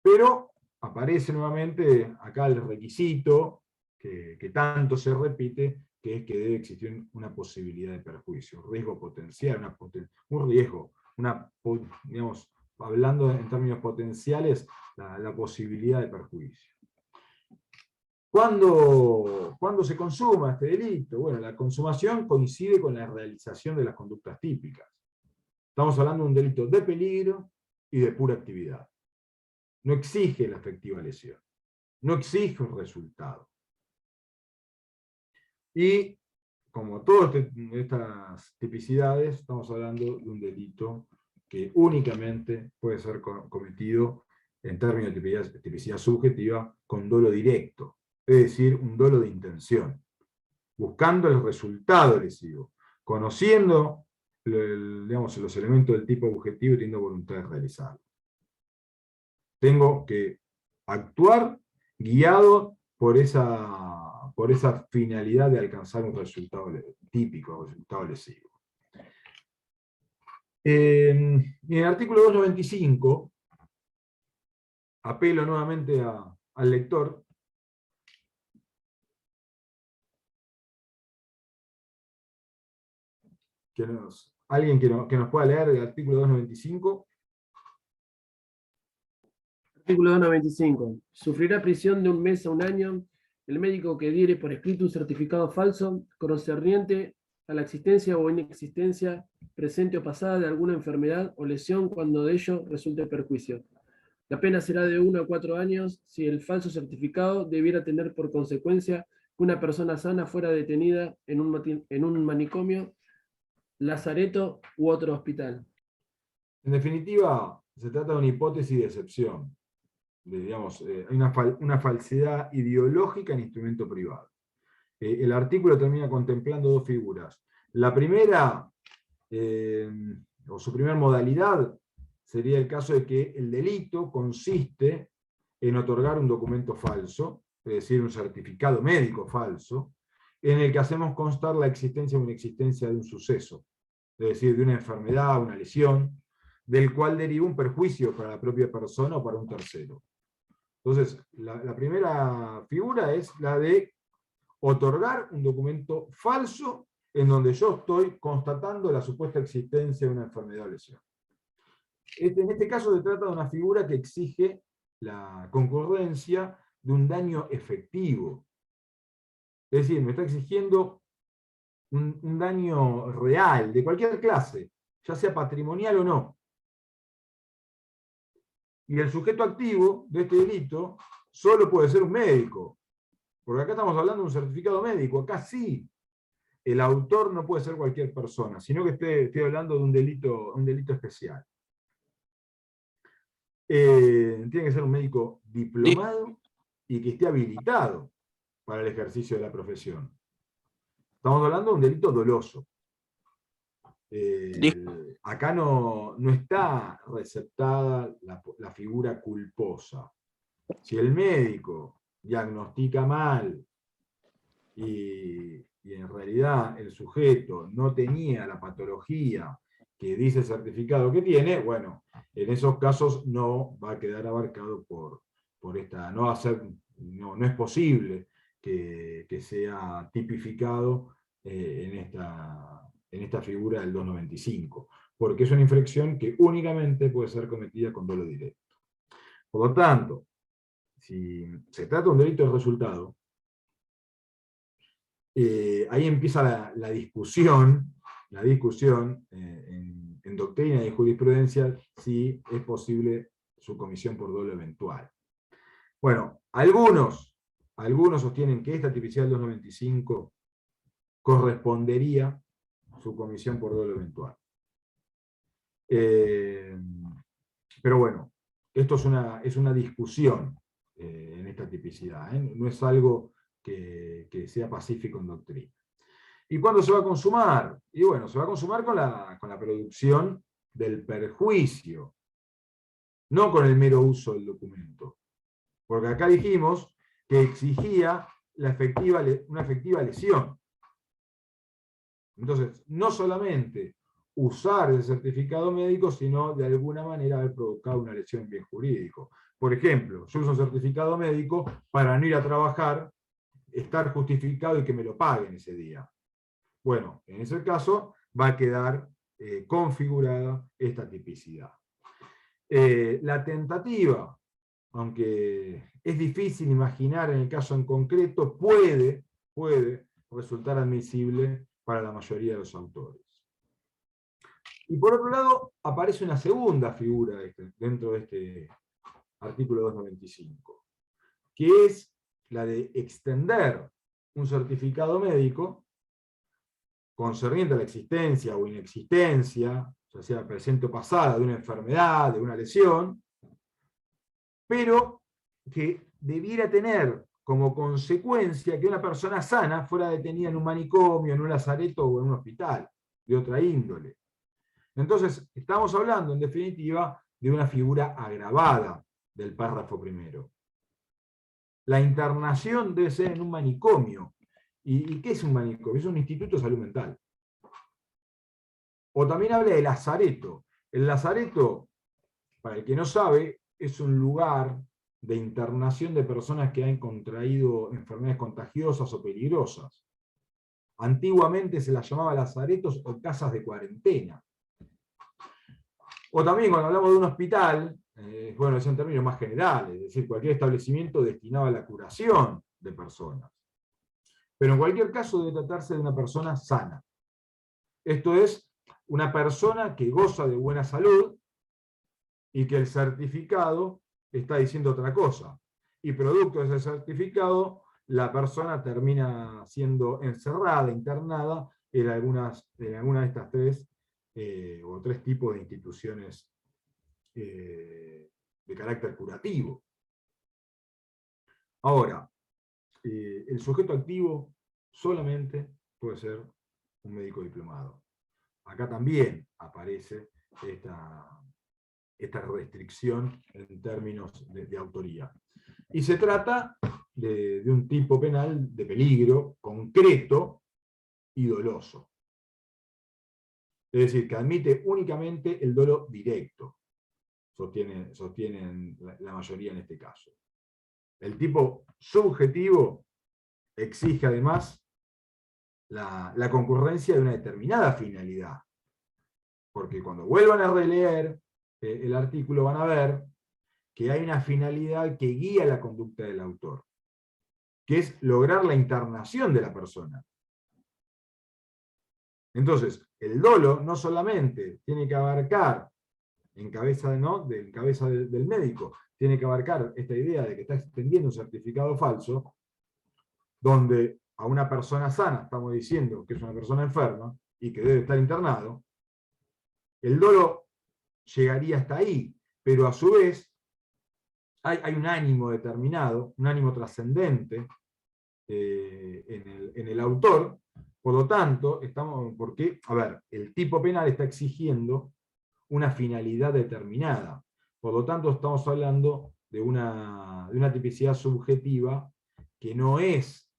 [SPEAKER 1] Pero aparece nuevamente acá el requisito que tanto se repite, que es que debe existir una posibilidad de perjuicio, un riesgo potencial, un riesgo, digamos, hablando en términos potenciales, la posibilidad de perjuicio. ¿Cuándo se consuma este delito? Bueno, la consumación coincide con la realización de las conductas típicas. Estamos hablando de un delito de peligro y de pura actividad. No exige la efectiva lesión. No exige un resultado. Y, como todas estas tipicidades, estamos hablando de un delito que únicamente puede ser cometido en términos de tipicidad subjetiva con dolo directo, es decir, un dolo de intención, buscando el resultado lesivo, conociendo digamos, los elementos del tipo objetivo y teniendo voluntad de realizarlo. Tengo que actuar guiado por esa finalidad de alcanzar un resultado típico, un resultado lesivo. En el artículo 295, apelo nuevamente al lector, alguien que nos pueda leer el artículo 295.
[SPEAKER 5] Artículo 295. Sufrirá prisión de 1 mes a 1 año el médico que diere por escrito un certificado falso concerniente a la existencia o inexistencia presente o pasada de alguna enfermedad o lesión cuando de ello resulte perjuicio. La pena será de 1 a 4 años si el falso certificado debiera tener por consecuencia que una persona sana fuera detenida en un manicomio, lazareto u otro hospital.
[SPEAKER 1] En definitiva, se trata de una hipótesis de excepción. Digamos, hay una falsedad ideológica en instrumento privado. El artículo termina contemplando 2 figuras. La primera, o su primera modalidad, sería el caso de que el delito consiste en otorgar un documento falso, es decir, un certificado médico falso, en el que hacemos constar la existencia o inexistencia de un suceso, es decir, de una enfermedad, una lesión, del cual deriva un perjuicio para la propia persona o para un tercero. Entonces, la primera figura es la de otorgar un documento falso en donde yo estoy constatando la supuesta existencia de una enfermedad o lesión. En este caso se trata de una figura que exige la concurrencia de un daño efectivo. Es decir, me está exigiendo un daño real, de cualquier clase, ya sea patrimonial o no. Y el sujeto activo de este delito solo puede ser un médico. Porque acá estamos hablando de un certificado médico, acá sí. El autor no puede ser cualquier persona, sino que estoy hablando de un delito especial. Tiene que ser un médico diplomado y que esté habilitado para el ejercicio de la profesión. Estamos hablando de un delito doloso. Acá no está receptada la figura culposa. Si el médico diagnostica mal y en realidad el sujeto no tenía la patología que dice el certificado que tiene, bueno, en esos casos no va a quedar abarcado por esta, no es posible que sea tipificado en esta figura del 295, porque es una infracción que únicamente puede ser cometida con dolo directo. Por lo tanto, si se trata de un delito de resultado, ahí empieza la discusión en doctrina y jurisprudencia si es posible su comisión por dolo eventual. Bueno, algunos sostienen que esta tipicidad del 295 correspondería a su comisión por dolo eventual. Pero bueno, esto es una discusión en esta tipicidad, no es algo que sea pacífico en doctrina. ¿Y cuándo se va a consumar? Y bueno, se va a consumar con la producción del perjuicio, no con el mero uso del documento. Porque acá dijimos que exigía una efectiva lesión. Entonces, no solamente usar el certificado médico, sino de alguna manera haber provocado una lesión en bien jurídico. Por ejemplo, yo uso un certificado médico para no ir a trabajar, estar justificado y que me lo paguen ese día. Bueno, en ese caso va a quedar configurada esta tipicidad. La tentativa, aunque es difícil imaginar en el caso en concreto, puede resultar admisible para la mayoría de los autores. Y por otro lado, aparece una segunda figura dentro de este artículo 295, que es la de extender un certificado médico concerniente a la existencia o inexistencia, ya sea presente o pasada, de una enfermedad, de una lesión, pero que debiera tener como consecuencia que una persona sana fuera detenida en un manicomio, en un lazareto o en un hospital de otra índole. Entonces, estamos hablando, en definitiva, de una figura agravada del párrafo primero. La internación debe ser en un manicomio. ¿Y qué es un manicomio? Es un instituto de salud mental. O también habla de lazareto. El lazareto, para el que no sabe, es un lugar de internación de personas que han contraído enfermedades contagiosas o peligrosas. Antiguamente se las llamaba lazaretos o casas de cuarentena. O también cuando hablamos de un hospital, bueno, es en términos más generales, es decir, cualquier establecimiento destinado a la curación de personas. Pero en cualquier caso debe tratarse de una persona sana. Esto es, una persona que goza de buena salud y que el certificado está diciendo otra cosa. Y producto de ese certificado, la persona termina siendo encerrada, internada en alguna de estas tres tipos de instituciones de carácter curativo. Ahora, el sujeto activo solamente puede ser un médico diplomado. Acá también aparece esta restricción en términos de autoría. Y se trata de un tipo penal de peligro concreto y doloso. Es decir, que admite únicamente el dolo directo, sostienen la mayoría en este caso. El tipo subjetivo exige además la concurrencia de una determinada finalidad. Porque cuando vuelvan a releer el artículo van a ver que hay una finalidad que guía la conducta del autor, que es lograr la internación de la persona. Entonces, el dolo no solamente tiene que abarcar, en cabeza del médico, tiene que abarcar esta idea de que está extendiendo un certificado falso, donde a una persona sana estamos diciendo que es una persona enferma y que debe estar internado. El dolo llegaría hasta ahí, pero a su vez hay un ánimo determinado, un ánimo trascendente en el autor. Por lo tanto, porque, a ver, el tipo penal está exigiendo una finalidad determinada. Por lo tanto, estamos hablando de una tipicidad subjetiva que no es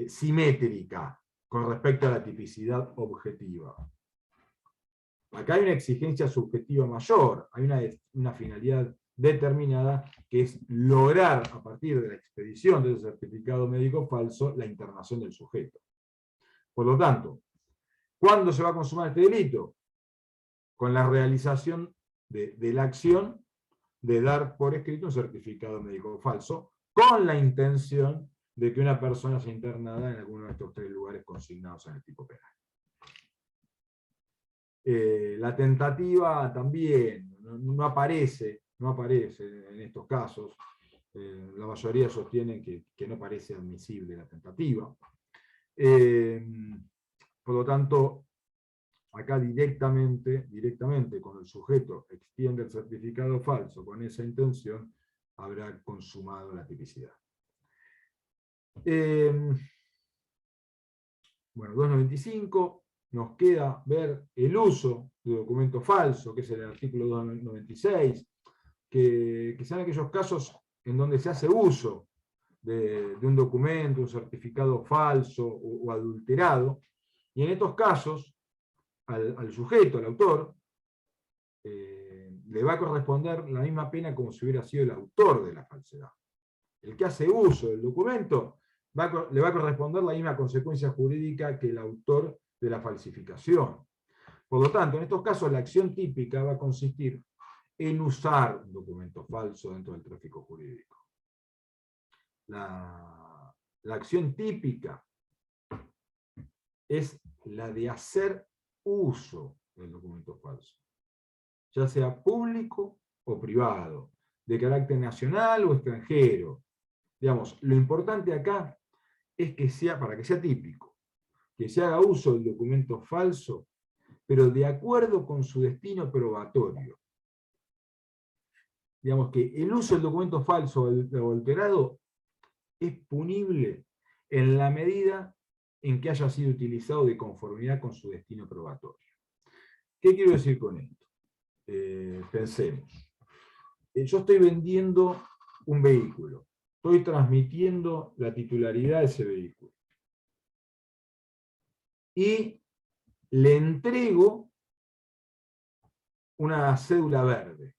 [SPEAKER 1] simétrica con respecto a la tipicidad objetiva. Acá hay una exigencia subjetiva mayor, hay una finalidad determinada que es lograr, a partir de la expedición del certificado médico falso, la internación del sujeto. Por lo tanto, ¿cuándo se va a consumar este delito? Con la realización de la acción de dar por escrito un certificado médico falso, con la intención de que una persona sea internada en alguno de estos 3 lugares consignados en el tipo penal. La tentativa también no aparece en estos casos. La mayoría sostienen que no parece admisible la tentativa. Por lo tanto, acá directamente, cuando el sujeto extiende el certificado falso con esa intención, habrá consumado la tipicidad. Bueno, 295, nos queda ver el uso de documento falso, que es el artículo 296, que son aquellos casos en donde se hace uso de un documento, un certificado falso o adulterado, y en estos casos, al sujeto, al autor, le va a corresponder la misma pena como si hubiera sido el autor de la falsedad. El que hace uso del documento le va a corresponder la misma consecuencia jurídica que el autor de la falsificación. Por lo tanto, en estos casos la acción típica va a consistir en usar un documento falso dentro del tráfico jurídico. La acción típica es la de hacer uso del documento falso, ya sea público o privado, de carácter nacional o extranjero. Digamos, lo importante acá es que sea, para que sea típico, que se haga uso del documento falso, pero de acuerdo con su destino probatorio. Digamos que el uso del documento falso o alterado es punible en la medida en que haya sido utilizado de conformidad con su destino probatorio. ¿Qué quiero decir con esto? Pensemos. Yo estoy vendiendo un vehículo, estoy transmitiendo la titularidad de ese vehículo. Y le entrego una cédula verde.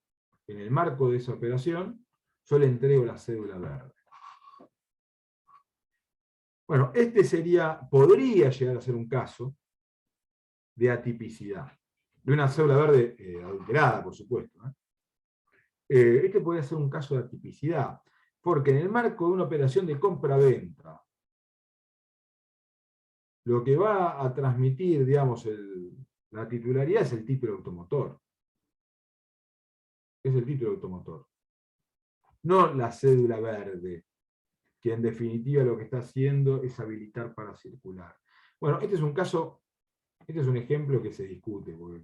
[SPEAKER 1] En el marco de esa operación, yo le entrego la cédula verde. Bueno, podría llegar a ser un caso de atipicidad, de una cédula verde adulterada, por supuesto. Este podría ser un caso de atipicidad, porque en el marco de una operación de compra-venta, lo que va a transmitir, digamos, la titularidad es el título automotor. Es el título automotor. No la cédula verde, que en definitiva lo que está haciendo es habilitar para circular. Bueno, este es un ejemplo que se discute, porque,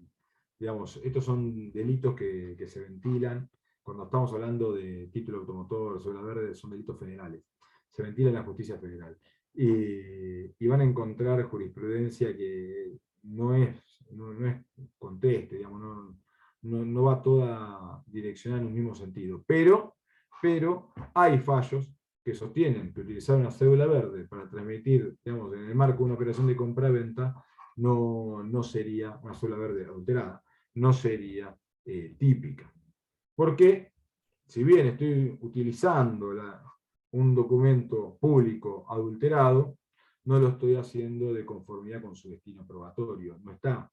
[SPEAKER 1] digamos, estos son delitos que se ventilan, cuando estamos hablando de título automotor, cédula verde, son delitos federales, se ventilan en la justicia federal. Y van a encontrar jurisprudencia que no es conteste, digamos, no va toda direccionada en un mismo sentido. Pero hay fallos que sostienen que utilizar una cédula verde para transmitir, digamos, en el marco de una operación de compra-venta, no sería una cédula verde adulterada, no sería típica. Porque, si bien estoy utilizando un documento público adulterado, no lo estoy haciendo de conformidad con su destino probatorio. No está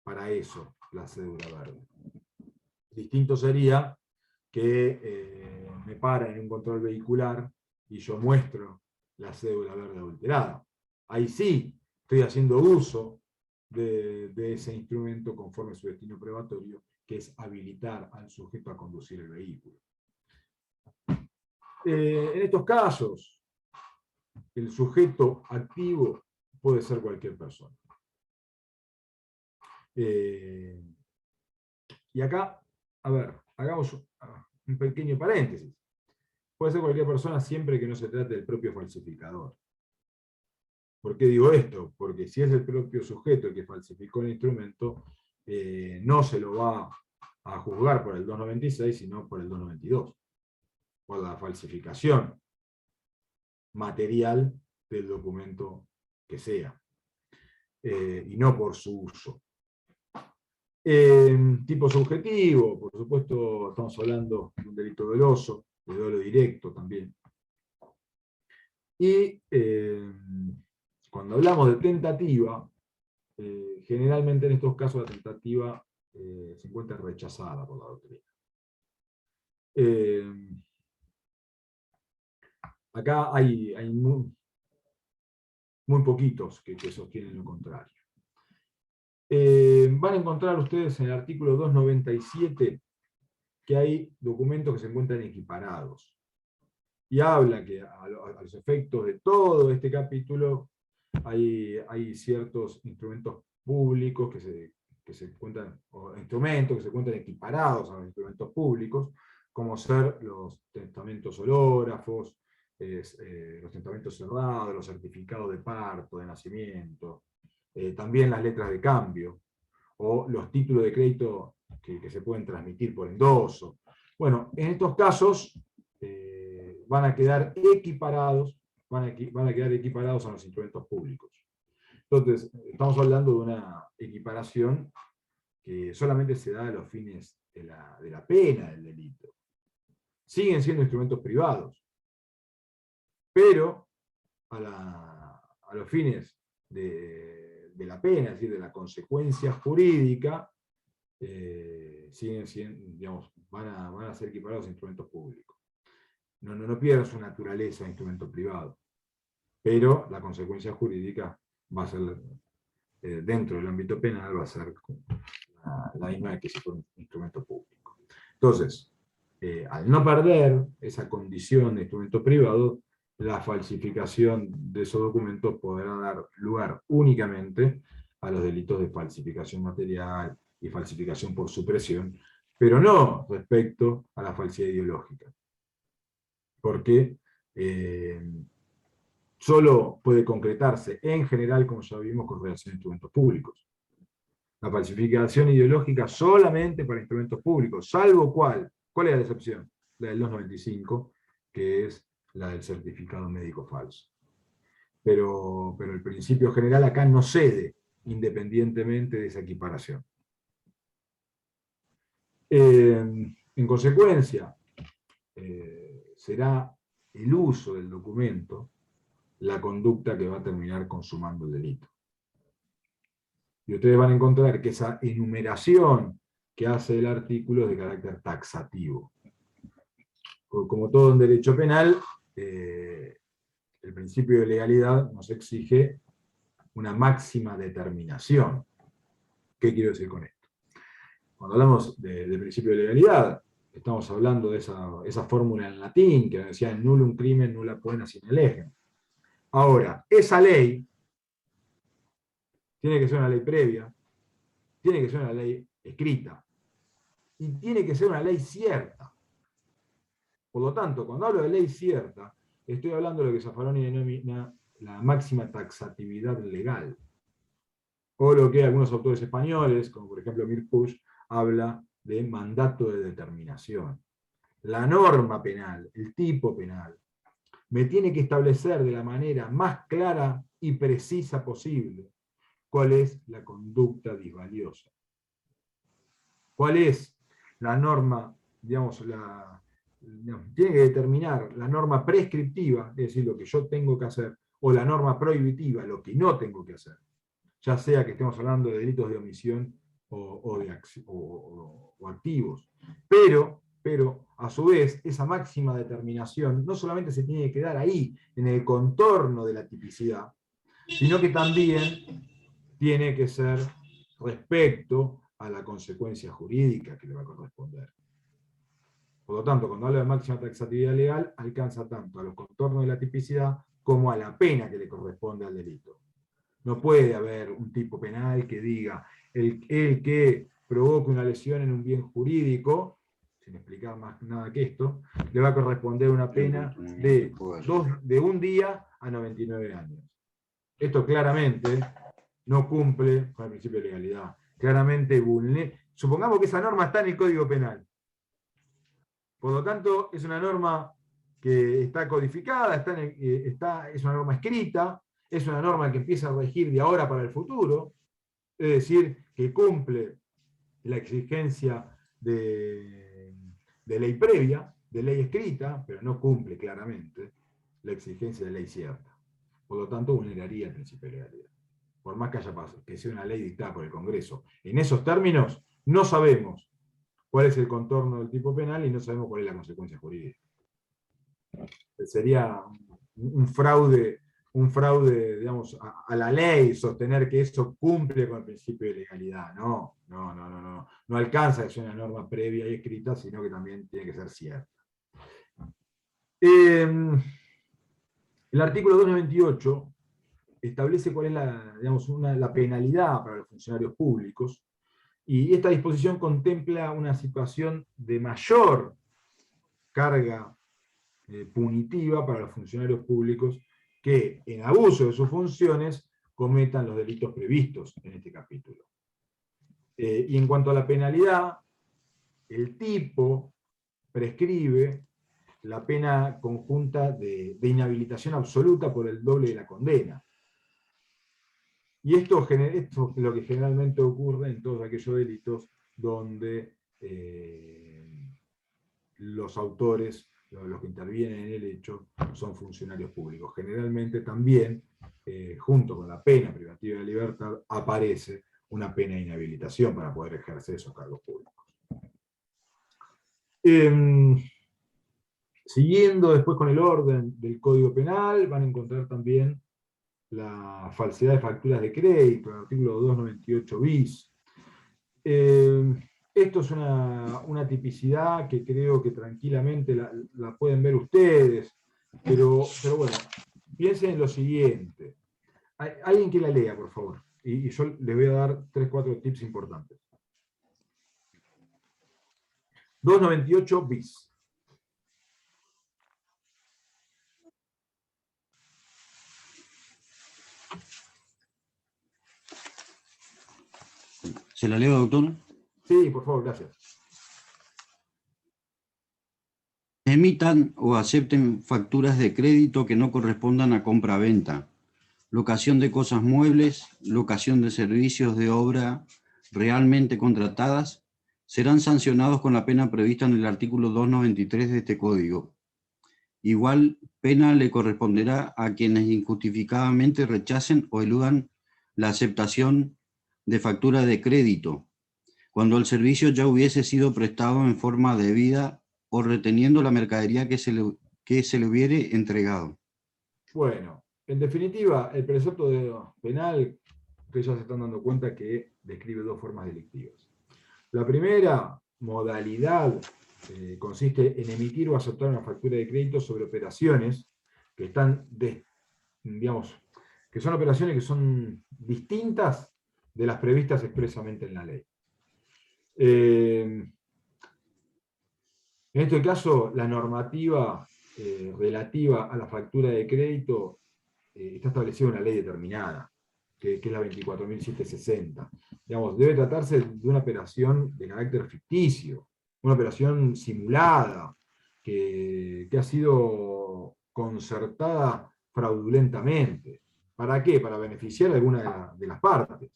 [SPEAKER 1] para eso la cédula verde. Distinto sería que me paran en un control vehicular y yo muestro la cédula verde adulterada. Ahí sí estoy haciendo uso de ese instrumento conforme a su destino probatorio, que es habilitar al sujeto a conducir el vehículo. En estos casos, el sujeto activo puede ser cualquier persona. Y acá, a ver, hagamos un pequeño paréntesis. Puede ser cualquier persona siempre que no se trate del propio falsificador. ¿Por qué digo esto? Porque si es el propio sujeto el que falsificó el instrumento, no se lo va a juzgar por el 296, sino por el 292. Por la falsificación material del documento que sea. Y no por su uso. Tipo subjetivo, por supuesto, estamos hablando de un delito doloso, de dolo directo también. Y cuando hablamos de tentativa, generalmente en estos casos la tentativa se encuentra rechazada por la doctrina. Acá hay muy poquitos que sostienen lo contrario. Van a encontrar ustedes en el artículo 297 que hay documentos que se encuentran equiparados. Y habla que a los efectos de todo este capítulo hay ciertos instrumentos públicos que se encuentran, o instrumentos que se encuentran equiparados a los instrumentos públicos, como ser los testamentos hológrafos, los testamentos cerrados, los certificados de parto, de nacimiento, también las letras de cambio, o los títulos de crédito que se pueden transmitir por endoso. Bueno, en estos casos van a quedar equiparados a los instrumentos públicos. Entonces, estamos hablando de una equiparación que solamente se da a los fines de la pena del delito. Siguen siendo instrumentos privados, pero a los fines de la pena, es decir, de la consecuencia jurídica, siguen siendo, digamos, van a ser equiparados a instrumentos públicos. No pierden su naturaleza de instrumento privado, pero la consecuencia jurídica va a ser, dentro del ámbito penal, va a ser la misma que si fuera un instrumento público. Entonces, al no perder esa condición de instrumento privado, la falsificación de esos documentos podrá dar lugar únicamente a los delitos de falsificación material y falsificación por supresión, pero no respecto a la falsedad ideológica. Porque solo puede concretarse en general, como ya vimos, con relación a instrumentos públicos. La falsificación ideológica solamente para instrumentos públicos, salvo ¿cuál es la excepción? La del 295, que es la del certificado médico falso. Pero el principio general acá no cede, independientemente de esa equiparación. En consecuencia, será el uso del documento la conducta que va a terminar consumando el delito. Y ustedes van a encontrar que esa enumeración que hace el artículo es de carácter taxativo. Como todo en derecho penal, el principio de legalidad nos exige una máxima determinación. ¿Qué quiero decir con esto? Cuando hablamos del principio de legalidad, estamos hablando de esa fórmula en latín que decía nullum crimen nulla poena sine legem. Ahora, esa ley tiene que ser una ley previa, tiene que ser una ley escrita, y tiene que ser una ley cierta. Por lo tanto, cuando hablo de ley cierta, estoy hablando de lo que Zaffaroni denomina la máxima taxatividad legal. O lo que algunos autores españoles, como por ejemplo Mirpuch, habla de mandato de determinación. La norma penal, el tipo penal, me tiene que establecer de la manera más clara y precisa posible cuál es la conducta disvaliosa. ¿Cuál es la norma, digamos, tiene que determinar la norma prescriptiva, es decir, lo que yo tengo que hacer, o la norma prohibitiva, lo que no tengo que hacer, ya sea que estemos hablando de delitos de omisión o activos. Pero, a su vez, esa máxima determinación no solamente se tiene que dar ahí, en el contorno de la tipicidad, sino que también tiene que ser respecto a la consecuencia jurídica que le va a corresponder. Por lo tanto, cuando habla de máxima taxatividad legal, alcanza tanto a los contornos de la tipicidad como a la pena que le corresponde al delito. No puede haber un tipo penal que diga el que provoque una lesión en un bien jurídico, sin explicar más nada que esto, le va a corresponder una pena de 1 día a 99 años. Esto claramente no cumple con el principio de legalidad. Claramente vulnera. Supongamos que esa norma está en el Código Penal. Por lo tanto, es una norma que está codificada, es una norma escrita, es una norma que empieza a regir de ahora para el futuro, es decir, que cumple la exigencia de ley previa, de ley escrita, pero no cumple claramente la exigencia de ley cierta. Por lo tanto, vulneraría el principio de legalidad. Por más que sea una ley dictada por el Congreso. En esos términos, no sabemos cuál es el contorno del tipo penal y no sabemos cuál es la consecuencia jurídica. Sería un fraude, digamos, a la ley sostener que eso cumple con el principio de legalidad. No alcanza a ser una norma previa y escrita, sino que también tiene que ser cierta. El artículo 298 establece cuál es la penalidad para los funcionarios públicos, y esta disposición contempla una situación de mayor carga punitiva para los funcionarios públicos que, en abuso de sus funciones, cometan los delitos previstos en este capítulo. Y en cuanto a la penalidad, el tipo prescribe la pena conjunta de inhabilitación absoluta por el doble de la condena. Y esto es lo que generalmente ocurre en todos aquellos delitos donde los autores, los que intervienen en el hecho, son funcionarios públicos. Generalmente también, junto con la pena privativa de libertad, aparece una pena de inhabilitación para poder ejercer esos cargos públicos. Siguiendo después con el orden del Código Penal, van a encontrar también la falsedad de facturas de crédito, el artículo 298 bis. Esto es una tipicidad que creo que tranquilamente la pueden ver ustedes, pero bueno, piensen en lo siguiente. Alguien que la lea, por favor, y yo les voy a dar 3-4 tips importantes. 298 bis.
[SPEAKER 6] ¿Se la leo, doctor?
[SPEAKER 1] Sí, por favor, gracias.
[SPEAKER 6] Emitan o acepten facturas de crédito que no correspondan a compra-venta, locación de cosas muebles, locación de servicios de obra realmente contratadas, serán sancionados con la pena prevista en el artículo 293 de este Código. Igual pena le corresponderá a quienes injustificadamente rechacen o eludan la aceptación de factura de crédito, cuando el servicio ya hubiese sido prestado en forma debida o reteniendo la mercadería que se le hubiere entregado.
[SPEAKER 1] Bueno, en definitiva, el precepto penal, ustedes ya se están dando cuenta que describe 2 formas delictivas. La primera modalidad consiste en emitir o aceptar una factura de crédito sobre operaciones que están, digamos, que son operaciones que son distintas de las previstas expresamente en la ley. En este caso, la normativa relativa a la factura de crédito está establecida en una ley determinada, que es la 24.760. Digamos, debe tratarse de una operación de carácter ficticio, una operación simulada, que ha sido concertada fraudulentamente. ¿Para qué? Para beneficiar a alguna de las partes.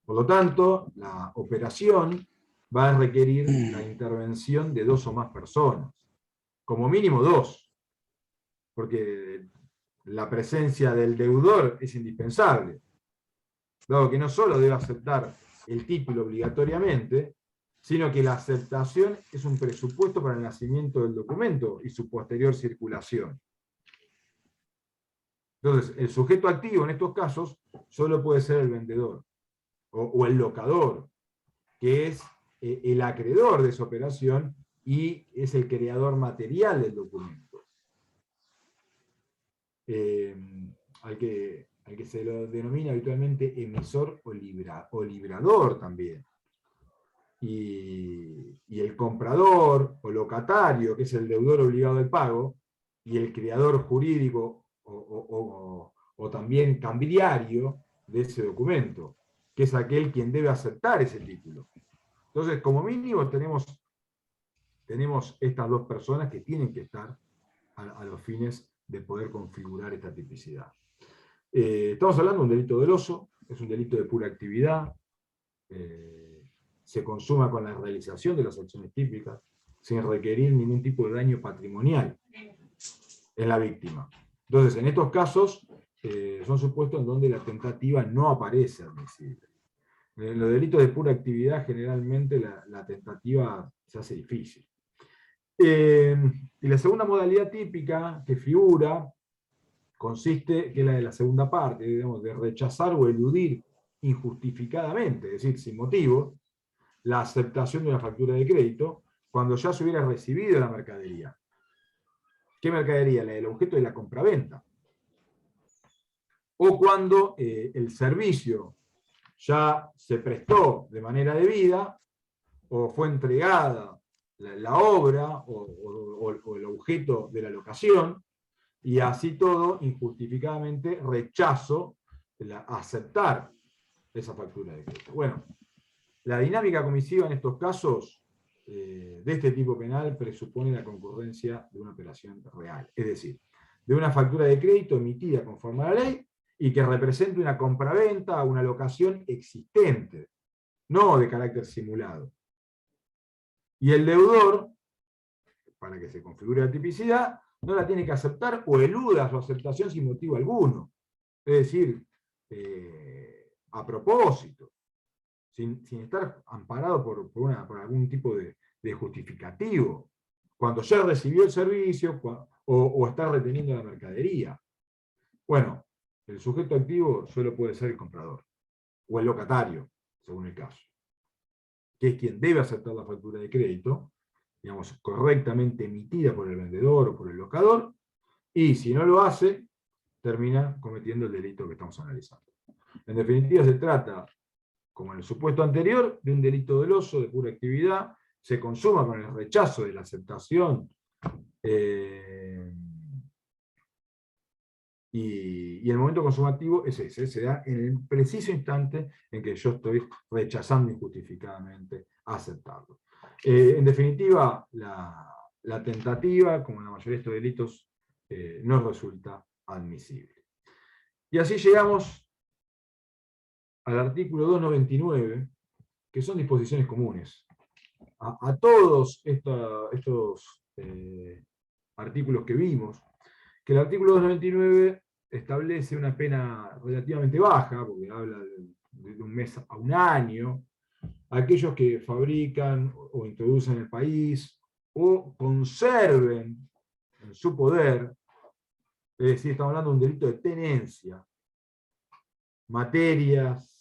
[SPEAKER 1] Por lo tanto, la operación va a requerir la intervención de 2 o más personas, como mínimo 2, porque la presencia del deudor es indispensable, dado que no solo debe aceptar el título obligatoriamente, sino que la aceptación es un presupuesto para el nacimiento del documento y su posterior circulación. Entonces, el sujeto activo en estos casos solo puede ser el vendedor, o el locador, que es el acreedor de esa operación y es el creador material del documento. Al que se lo denomina habitualmente emisor o librador también. Y el comprador o locatario, que es el deudor obligado al pago, y el creador jurídico o también cambiario de ese documento, que es aquel quien debe aceptar ese título. Entonces, como mínimo, tenemos estas 2 personas que tienen que estar a los fines de poder configurar esta tipicidad. Estamos hablando de un delito doloso, es un delito de pura actividad, se consuma con la realización de las acciones típicas, sin requerir ningún tipo de daño patrimonial en la víctima. Entonces, en estos casos, son supuestos en donde la tentativa no aparece admisible. En los delitos de pura actividad, generalmente la tentativa se hace difícil. Y la segunda modalidad típica que figura consiste, que es la de la segunda parte, digamos, de rechazar o eludir injustificadamente, es decir, sin motivo, la aceptación de una factura de crédito cuando ya se hubiera recibido la mercadería. ¿Qué mercadería? La del objeto de la compraventa. O cuando el servicio ya se prestó de manera debida, o fue entregada la obra o el objeto de la locación, y así todo, injustificadamente, rechazo aceptar esa factura de crédito. Bueno, la dinámica comisiva en estos casos de este tipo penal presupone la concurrencia de una operación real, es decir, de una factura de crédito emitida conforme a la ley y que represente una compraventa o una locación existente, no de carácter simulado. Y el deudor, para que se configure la tipicidad, no la tiene que aceptar o eluda su aceptación sin motivo alguno. Es decir, a propósito, sin estar amparado por algún tipo de justificativo, cuando ya recibió el servicio o está reteniendo la mercadería. Bueno, el sujeto activo solo puede ser el comprador, o el locatario, según el caso, que es quien debe aceptar la factura de crédito, digamos, correctamente emitida por el vendedor o por el locador, y si no lo hace, termina cometiendo el delito que estamos analizando. En definitiva, se trata, como en el supuesto anterior, de un delito doloso de pura actividad, se consuma con el rechazo de la aceptación y el momento consumativo es ese, se da en el preciso instante en que yo estoy rechazando injustificadamente aceptarlo. En definitiva, la tentativa, como en la mayoría de estos delitos, no resulta admisible. Y así llegamos al artículo 299, que son disposiciones comunes. A todos estos artículos que vimos, que el artículo 299 establece una pena relativamente baja, porque habla de 1 mes a 1 año, aquellos que fabrican o introducen en el país, o conserven en su poder, es decir, estamos hablando de un delito de tenencia, materias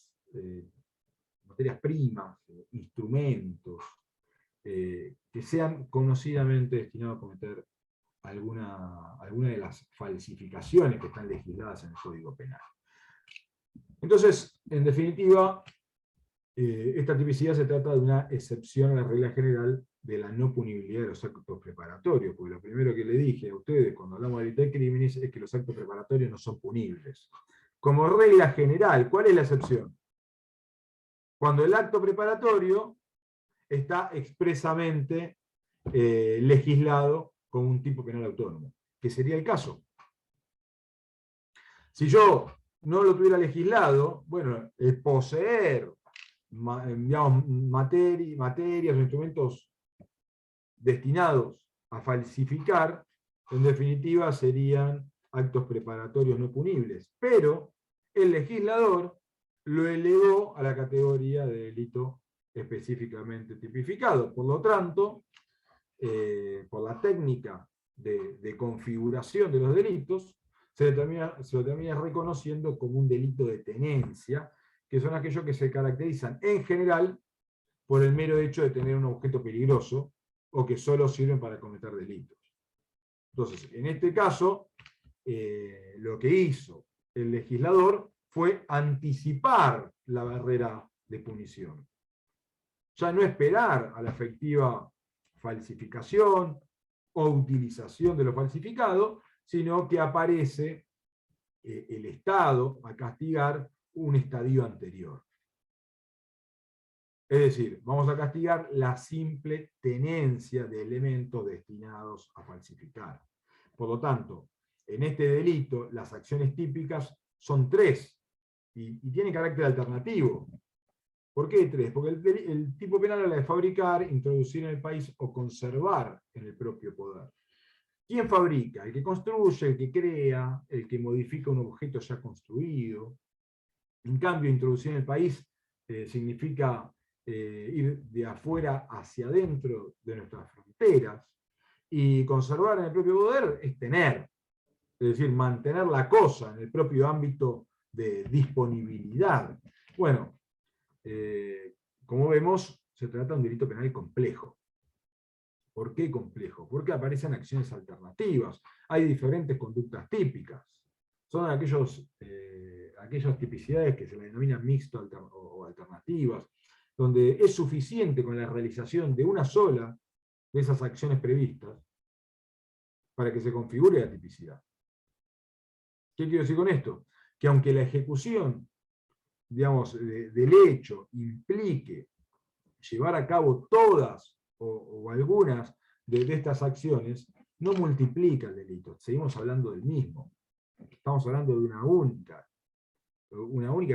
[SPEAKER 1] primas, instrumentos, que sean conocidamente destinados a cometer alguna de las falsificaciones que están legisladas en el Código Penal. Entonces, en definitiva, esta tipicidad se trata de una excepción a la regla general de la no punibilidad de los actos preparatorios, porque lo primero que le dije a ustedes cuando hablamos de delito de crímenes es que los actos preparatorios no son punibles. Como regla general, ¿cuál es la excepción? Cuando el acto preparatorio está expresamente legislado como un tipo penal autónomo, que sería el caso. Si yo no lo tuviera legislado, bueno, el poseer digamos, materias o instrumentos destinados a falsificar, en definitiva serían actos preparatorios no punibles. Pero el legislador lo elevó a la categoría de delito específicamente tipificado. Por lo tanto, por la técnica de configuración de los delitos, se lo termina reconociendo como un delito de tenencia, que son aquellos que se caracterizan en general por el mero hecho de tener un objeto peligroso o que solo sirven para cometer delitos. Entonces, en este caso, lo que hizo el legislador fue anticipar la barrera de punición. Ya no esperar a la efectiva falsificación o utilización de lo falsificado, sino que aparece el Estado a castigar un estadio anterior. Es decir, vamos a castigar la simple tenencia de elementos destinados a falsificar. Por lo tanto, en este delito, las acciones típicas son 3 y tienen carácter alternativo. ¿Por qué 3? Porque el tipo penal es la de fabricar, introducir en el país o conservar en el propio poder. ¿Quién fabrica? El que construye, el que crea, el que modifica un objeto ya construido. En cambio, introducir en el país significa ir de afuera hacia adentro de nuestras fronteras. Y conservar en el propio poder es tener. Es decir, mantener la cosa en el propio ámbito de disponibilidad. Bueno, como vemos, se trata de un delito penal complejo. ¿Por qué complejo? Porque aparecen acciones alternativas. Hay diferentes conductas típicas. Son aquellas tipicidades que se le denominan mixto o alternativas, donde es suficiente con la realización de una sola de esas acciones previstas para que se configure la tipicidad. ¿Qué quiero decir con esto? Que aunque la ejecución, digamos, del hecho implique llevar a cabo todas o algunas de estas acciones, no multiplica el delito. Seguimos hablando del mismo. Estamos hablando de una única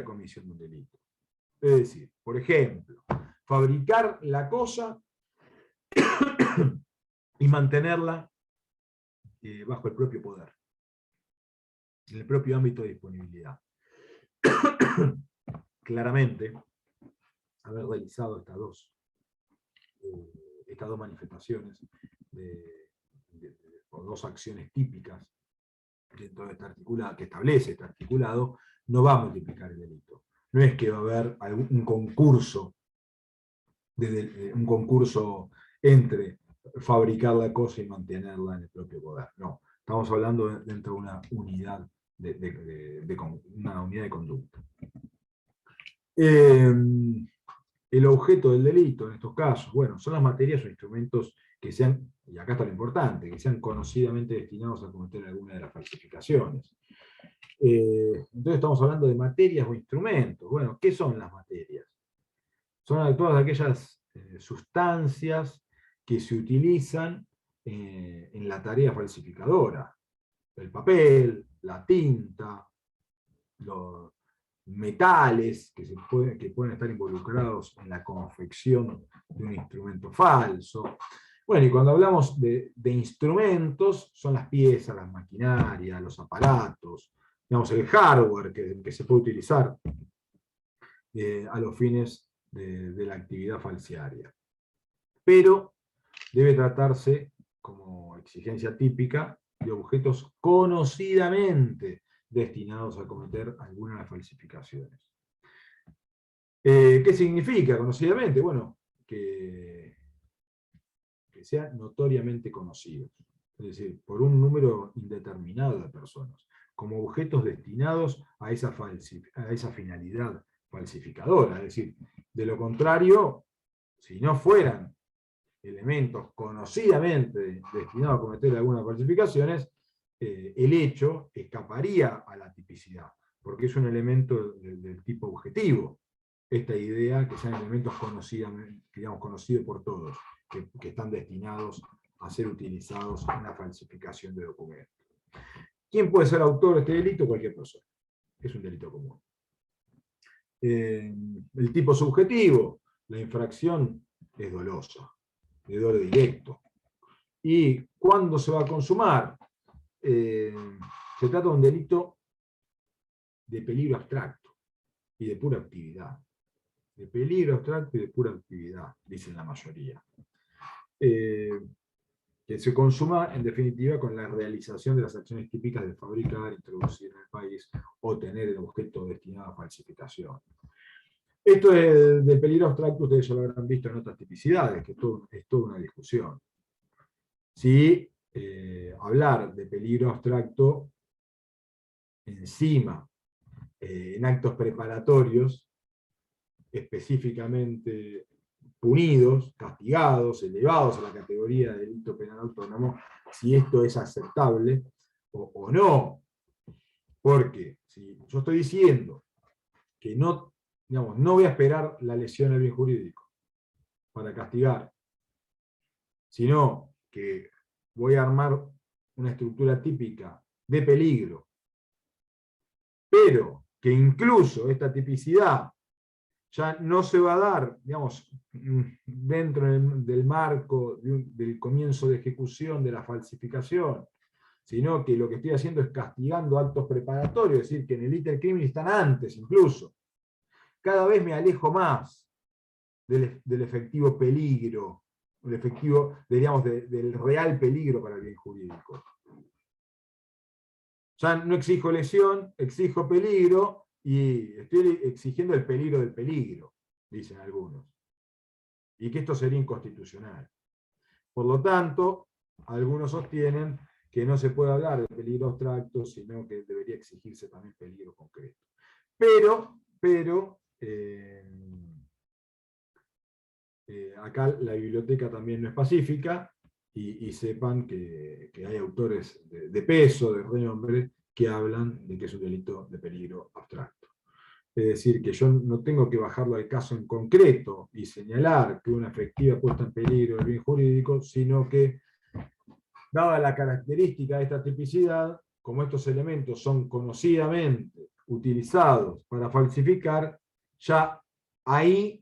[SPEAKER 1] comisión de un delito. Es decir, por ejemplo, fabricar la cosa y mantenerla bajo el propio poder, en el propio ámbito de disponibilidad. Claramente, haber realizado estas dos manifestaciones o dos acciones típicas dentro de este articulado, que establece este articulado, no va a multiplicar el delito. No es que va a haber un concurso entre fabricar la cosa y mantenerla en el propio poder. No, estamos hablando dentro de una unidad de conducta. El objeto del delito en estos casos, bueno, son las materias o instrumentos que sean, y acá está lo importante, que sean conocidamente destinados a cometer alguna de las falsificaciones. Entonces estamos hablando de materias o instrumentos. Bueno, ¿qué son las materias? Son todas aquellas sustancias que se utilizan en la tarea falsificadora. El papel, la tinta, los metales que pueden estar involucrados en la confección de un instrumento falso. Bueno, y cuando hablamos de instrumentos, son las piezas, las maquinarias, los aparatos, digamos, el hardware que se puede utilizar a los fines de la actividad falciaria. Pero debe tratarse, como exigencia típica, de objetos conocidamente destinados a cometer alguna de las falsificaciones. ¿Qué significa conocidamente? Bueno, que sean notoriamente conocidos, es decir, por un número indeterminado de personas, como objetos destinados a esa finalidad falsificadora. Es decir, de lo contrario, si no fueran elementos conocidamente destinados a cometer algunas falsificaciones, el hecho escaparía a la tipicidad, porque es un elemento del tipo objetivo. Esta idea que sean elementos conocidos por todos, que están destinados a ser utilizados en la falsificación de documentos. ¿Quién puede ser autor de este delito? Cualquier persona. Es un delito común. El tipo subjetivo, la infracción es dolosa, de dolo directo. ¿Y cuándo se va a consumar? Se trata de un delito de peligro abstracto y de pura actividad. De peligro abstracto y de pura actividad, dicen la mayoría. Que se consuma, en definitiva, con la realización de las acciones típicas de fabricar, introducir en el país o tener el objeto destinado a falsificación. Esto del peligro abstracto, ustedes ya lo habrán visto en otras tipicidades, que es toda una discusión. Si hablar de peligro abstracto encima, en actos preparatorios, específicamente punidos, castigados, elevados a la categoría de delito penal autónomo, si esto es aceptable o no. Porque si yo estoy diciendo que no, digamos, no voy a esperar la lesión al bien jurídico para castigar, sino que voy a armar una estructura típica de peligro, pero que incluso esta tipicidad ya no se va a dar, digamos, dentro del marco del comienzo de ejecución de la falsificación, sino que lo que estoy haciendo es castigando actos preparatorios, es decir, que en el ítem crimen están antes incluso. Cada vez me alejo más del efectivo peligro, del efectivo, digamos, del real peligro para el bien jurídico. Ya no exijo lesión, exijo peligro, y estoy exigiendo el peligro del peligro, dicen algunos. Y que esto sería inconstitucional. Por lo tanto, algunos sostienen que no se puede hablar de peligro abstracto, sino que debería exigirse también peligro concreto. Pero acá la biblioteca también no es pacífica, y sepan que hay autores de peso, de renombre, que hablan de que es un delito de peligro abstracto. Es decir, que yo no tengo que bajarlo al caso en concreto y señalar que una efectiva puesta en peligro del bien jurídico, sino que, dada la característica de esta tipicidad, como estos elementos son conocidamente utilizados para falsificar, ya ahí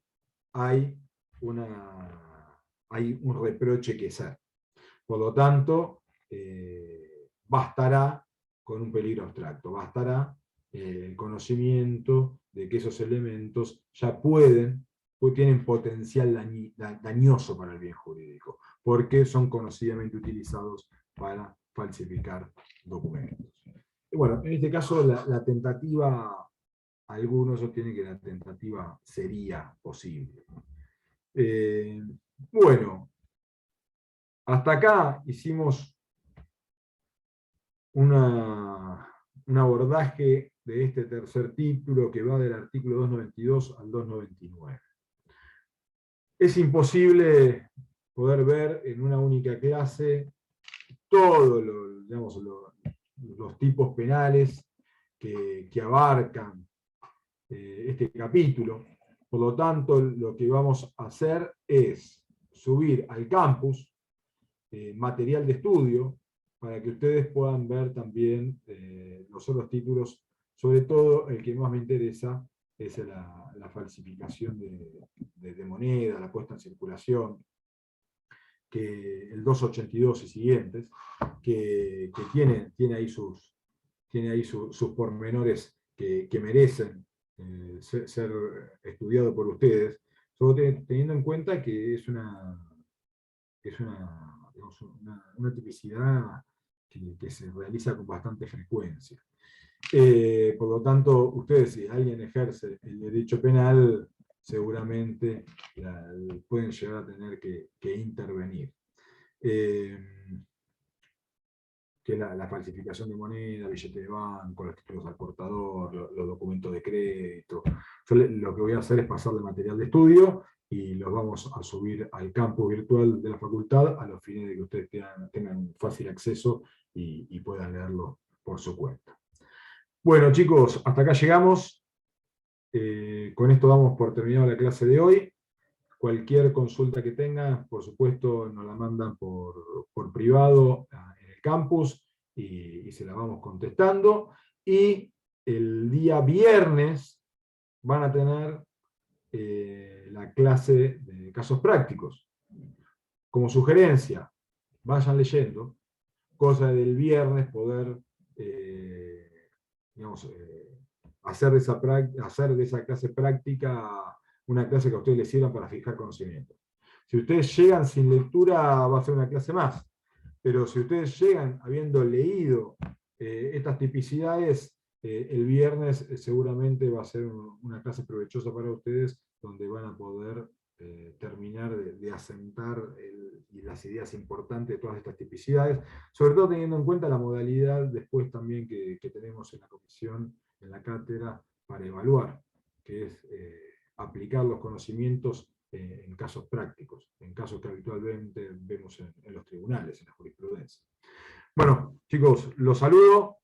[SPEAKER 1] hay un reproche que hacer. Por lo tanto, bastará con un peligro abstracto, bastará el conocimiento de que esos elementos ya tienen potencial dañoso para el bien jurídico, porque son conocidamente utilizados para falsificar documentos. Y bueno, en este caso la tentativa, algunos sostienen que la tentativa sería posible. Bueno, hasta acá hicimos un abordaje de este tercer título que va del artículo 292 al 299. Es imposible poder ver en una única clase todos los tipos penales que abarcan este capítulo. Por lo tanto, lo que vamos a hacer es subir al campus material de estudio para que ustedes puedan ver también los otros títulos, sobre todo el que más me interesa es la falsificación de moneda, la puesta en circulación, que el 282 y siguientes, que tiene ahí sus pormenores que merecen ser estudiados por ustedes, sobre todo teniendo en cuenta que es una tipicidad que se realiza con bastante frecuencia. Por lo tanto, ustedes, si alguien ejerce el derecho penal, seguramente pueden llegar a tener que intervenir. Que es la falsificación de moneda, billete de banco, los títulos al portador, los documentos de crédito. Yo lo que voy a hacer es pasarle material de estudio y los vamos a subir al campus virtual de la facultad a los fines de que ustedes tengan fácil acceso y puedan leerlo por su cuenta. Bueno, chicos, hasta acá llegamos. Con esto damos por terminada la clase de hoy. Cualquier consulta que tengan, por supuesto, nos la mandan por privado en el campus y se la vamos contestando. Y el día viernes van a tener la clase de casos prácticos. Como sugerencia, vayan leyendo, cosa del viernes poder hacer de esa clase práctica una clase que a ustedes les sirva para fijar conocimiento. Si ustedes llegan sin lectura, va a ser una clase más. Pero si ustedes llegan habiendo leído estas tipicidades, el viernes seguramente va a ser una clase provechosa para ustedes, donde van a poder terminar de asentar las ideas importantes de todas estas tipicidades, sobre todo teniendo en cuenta la modalidad después también que tenemos en la comisión, en la cátedra, para evaluar, que es aplicar los conocimientos en casos prácticos, en casos que habitualmente vemos en los tribunales, en la jurisprudencia. Bueno, chicos, los saludo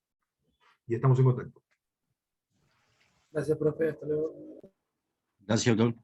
[SPEAKER 1] y estamos en contacto.
[SPEAKER 5] Gracias, profe. Hasta luego.
[SPEAKER 6] Gracias, doctor.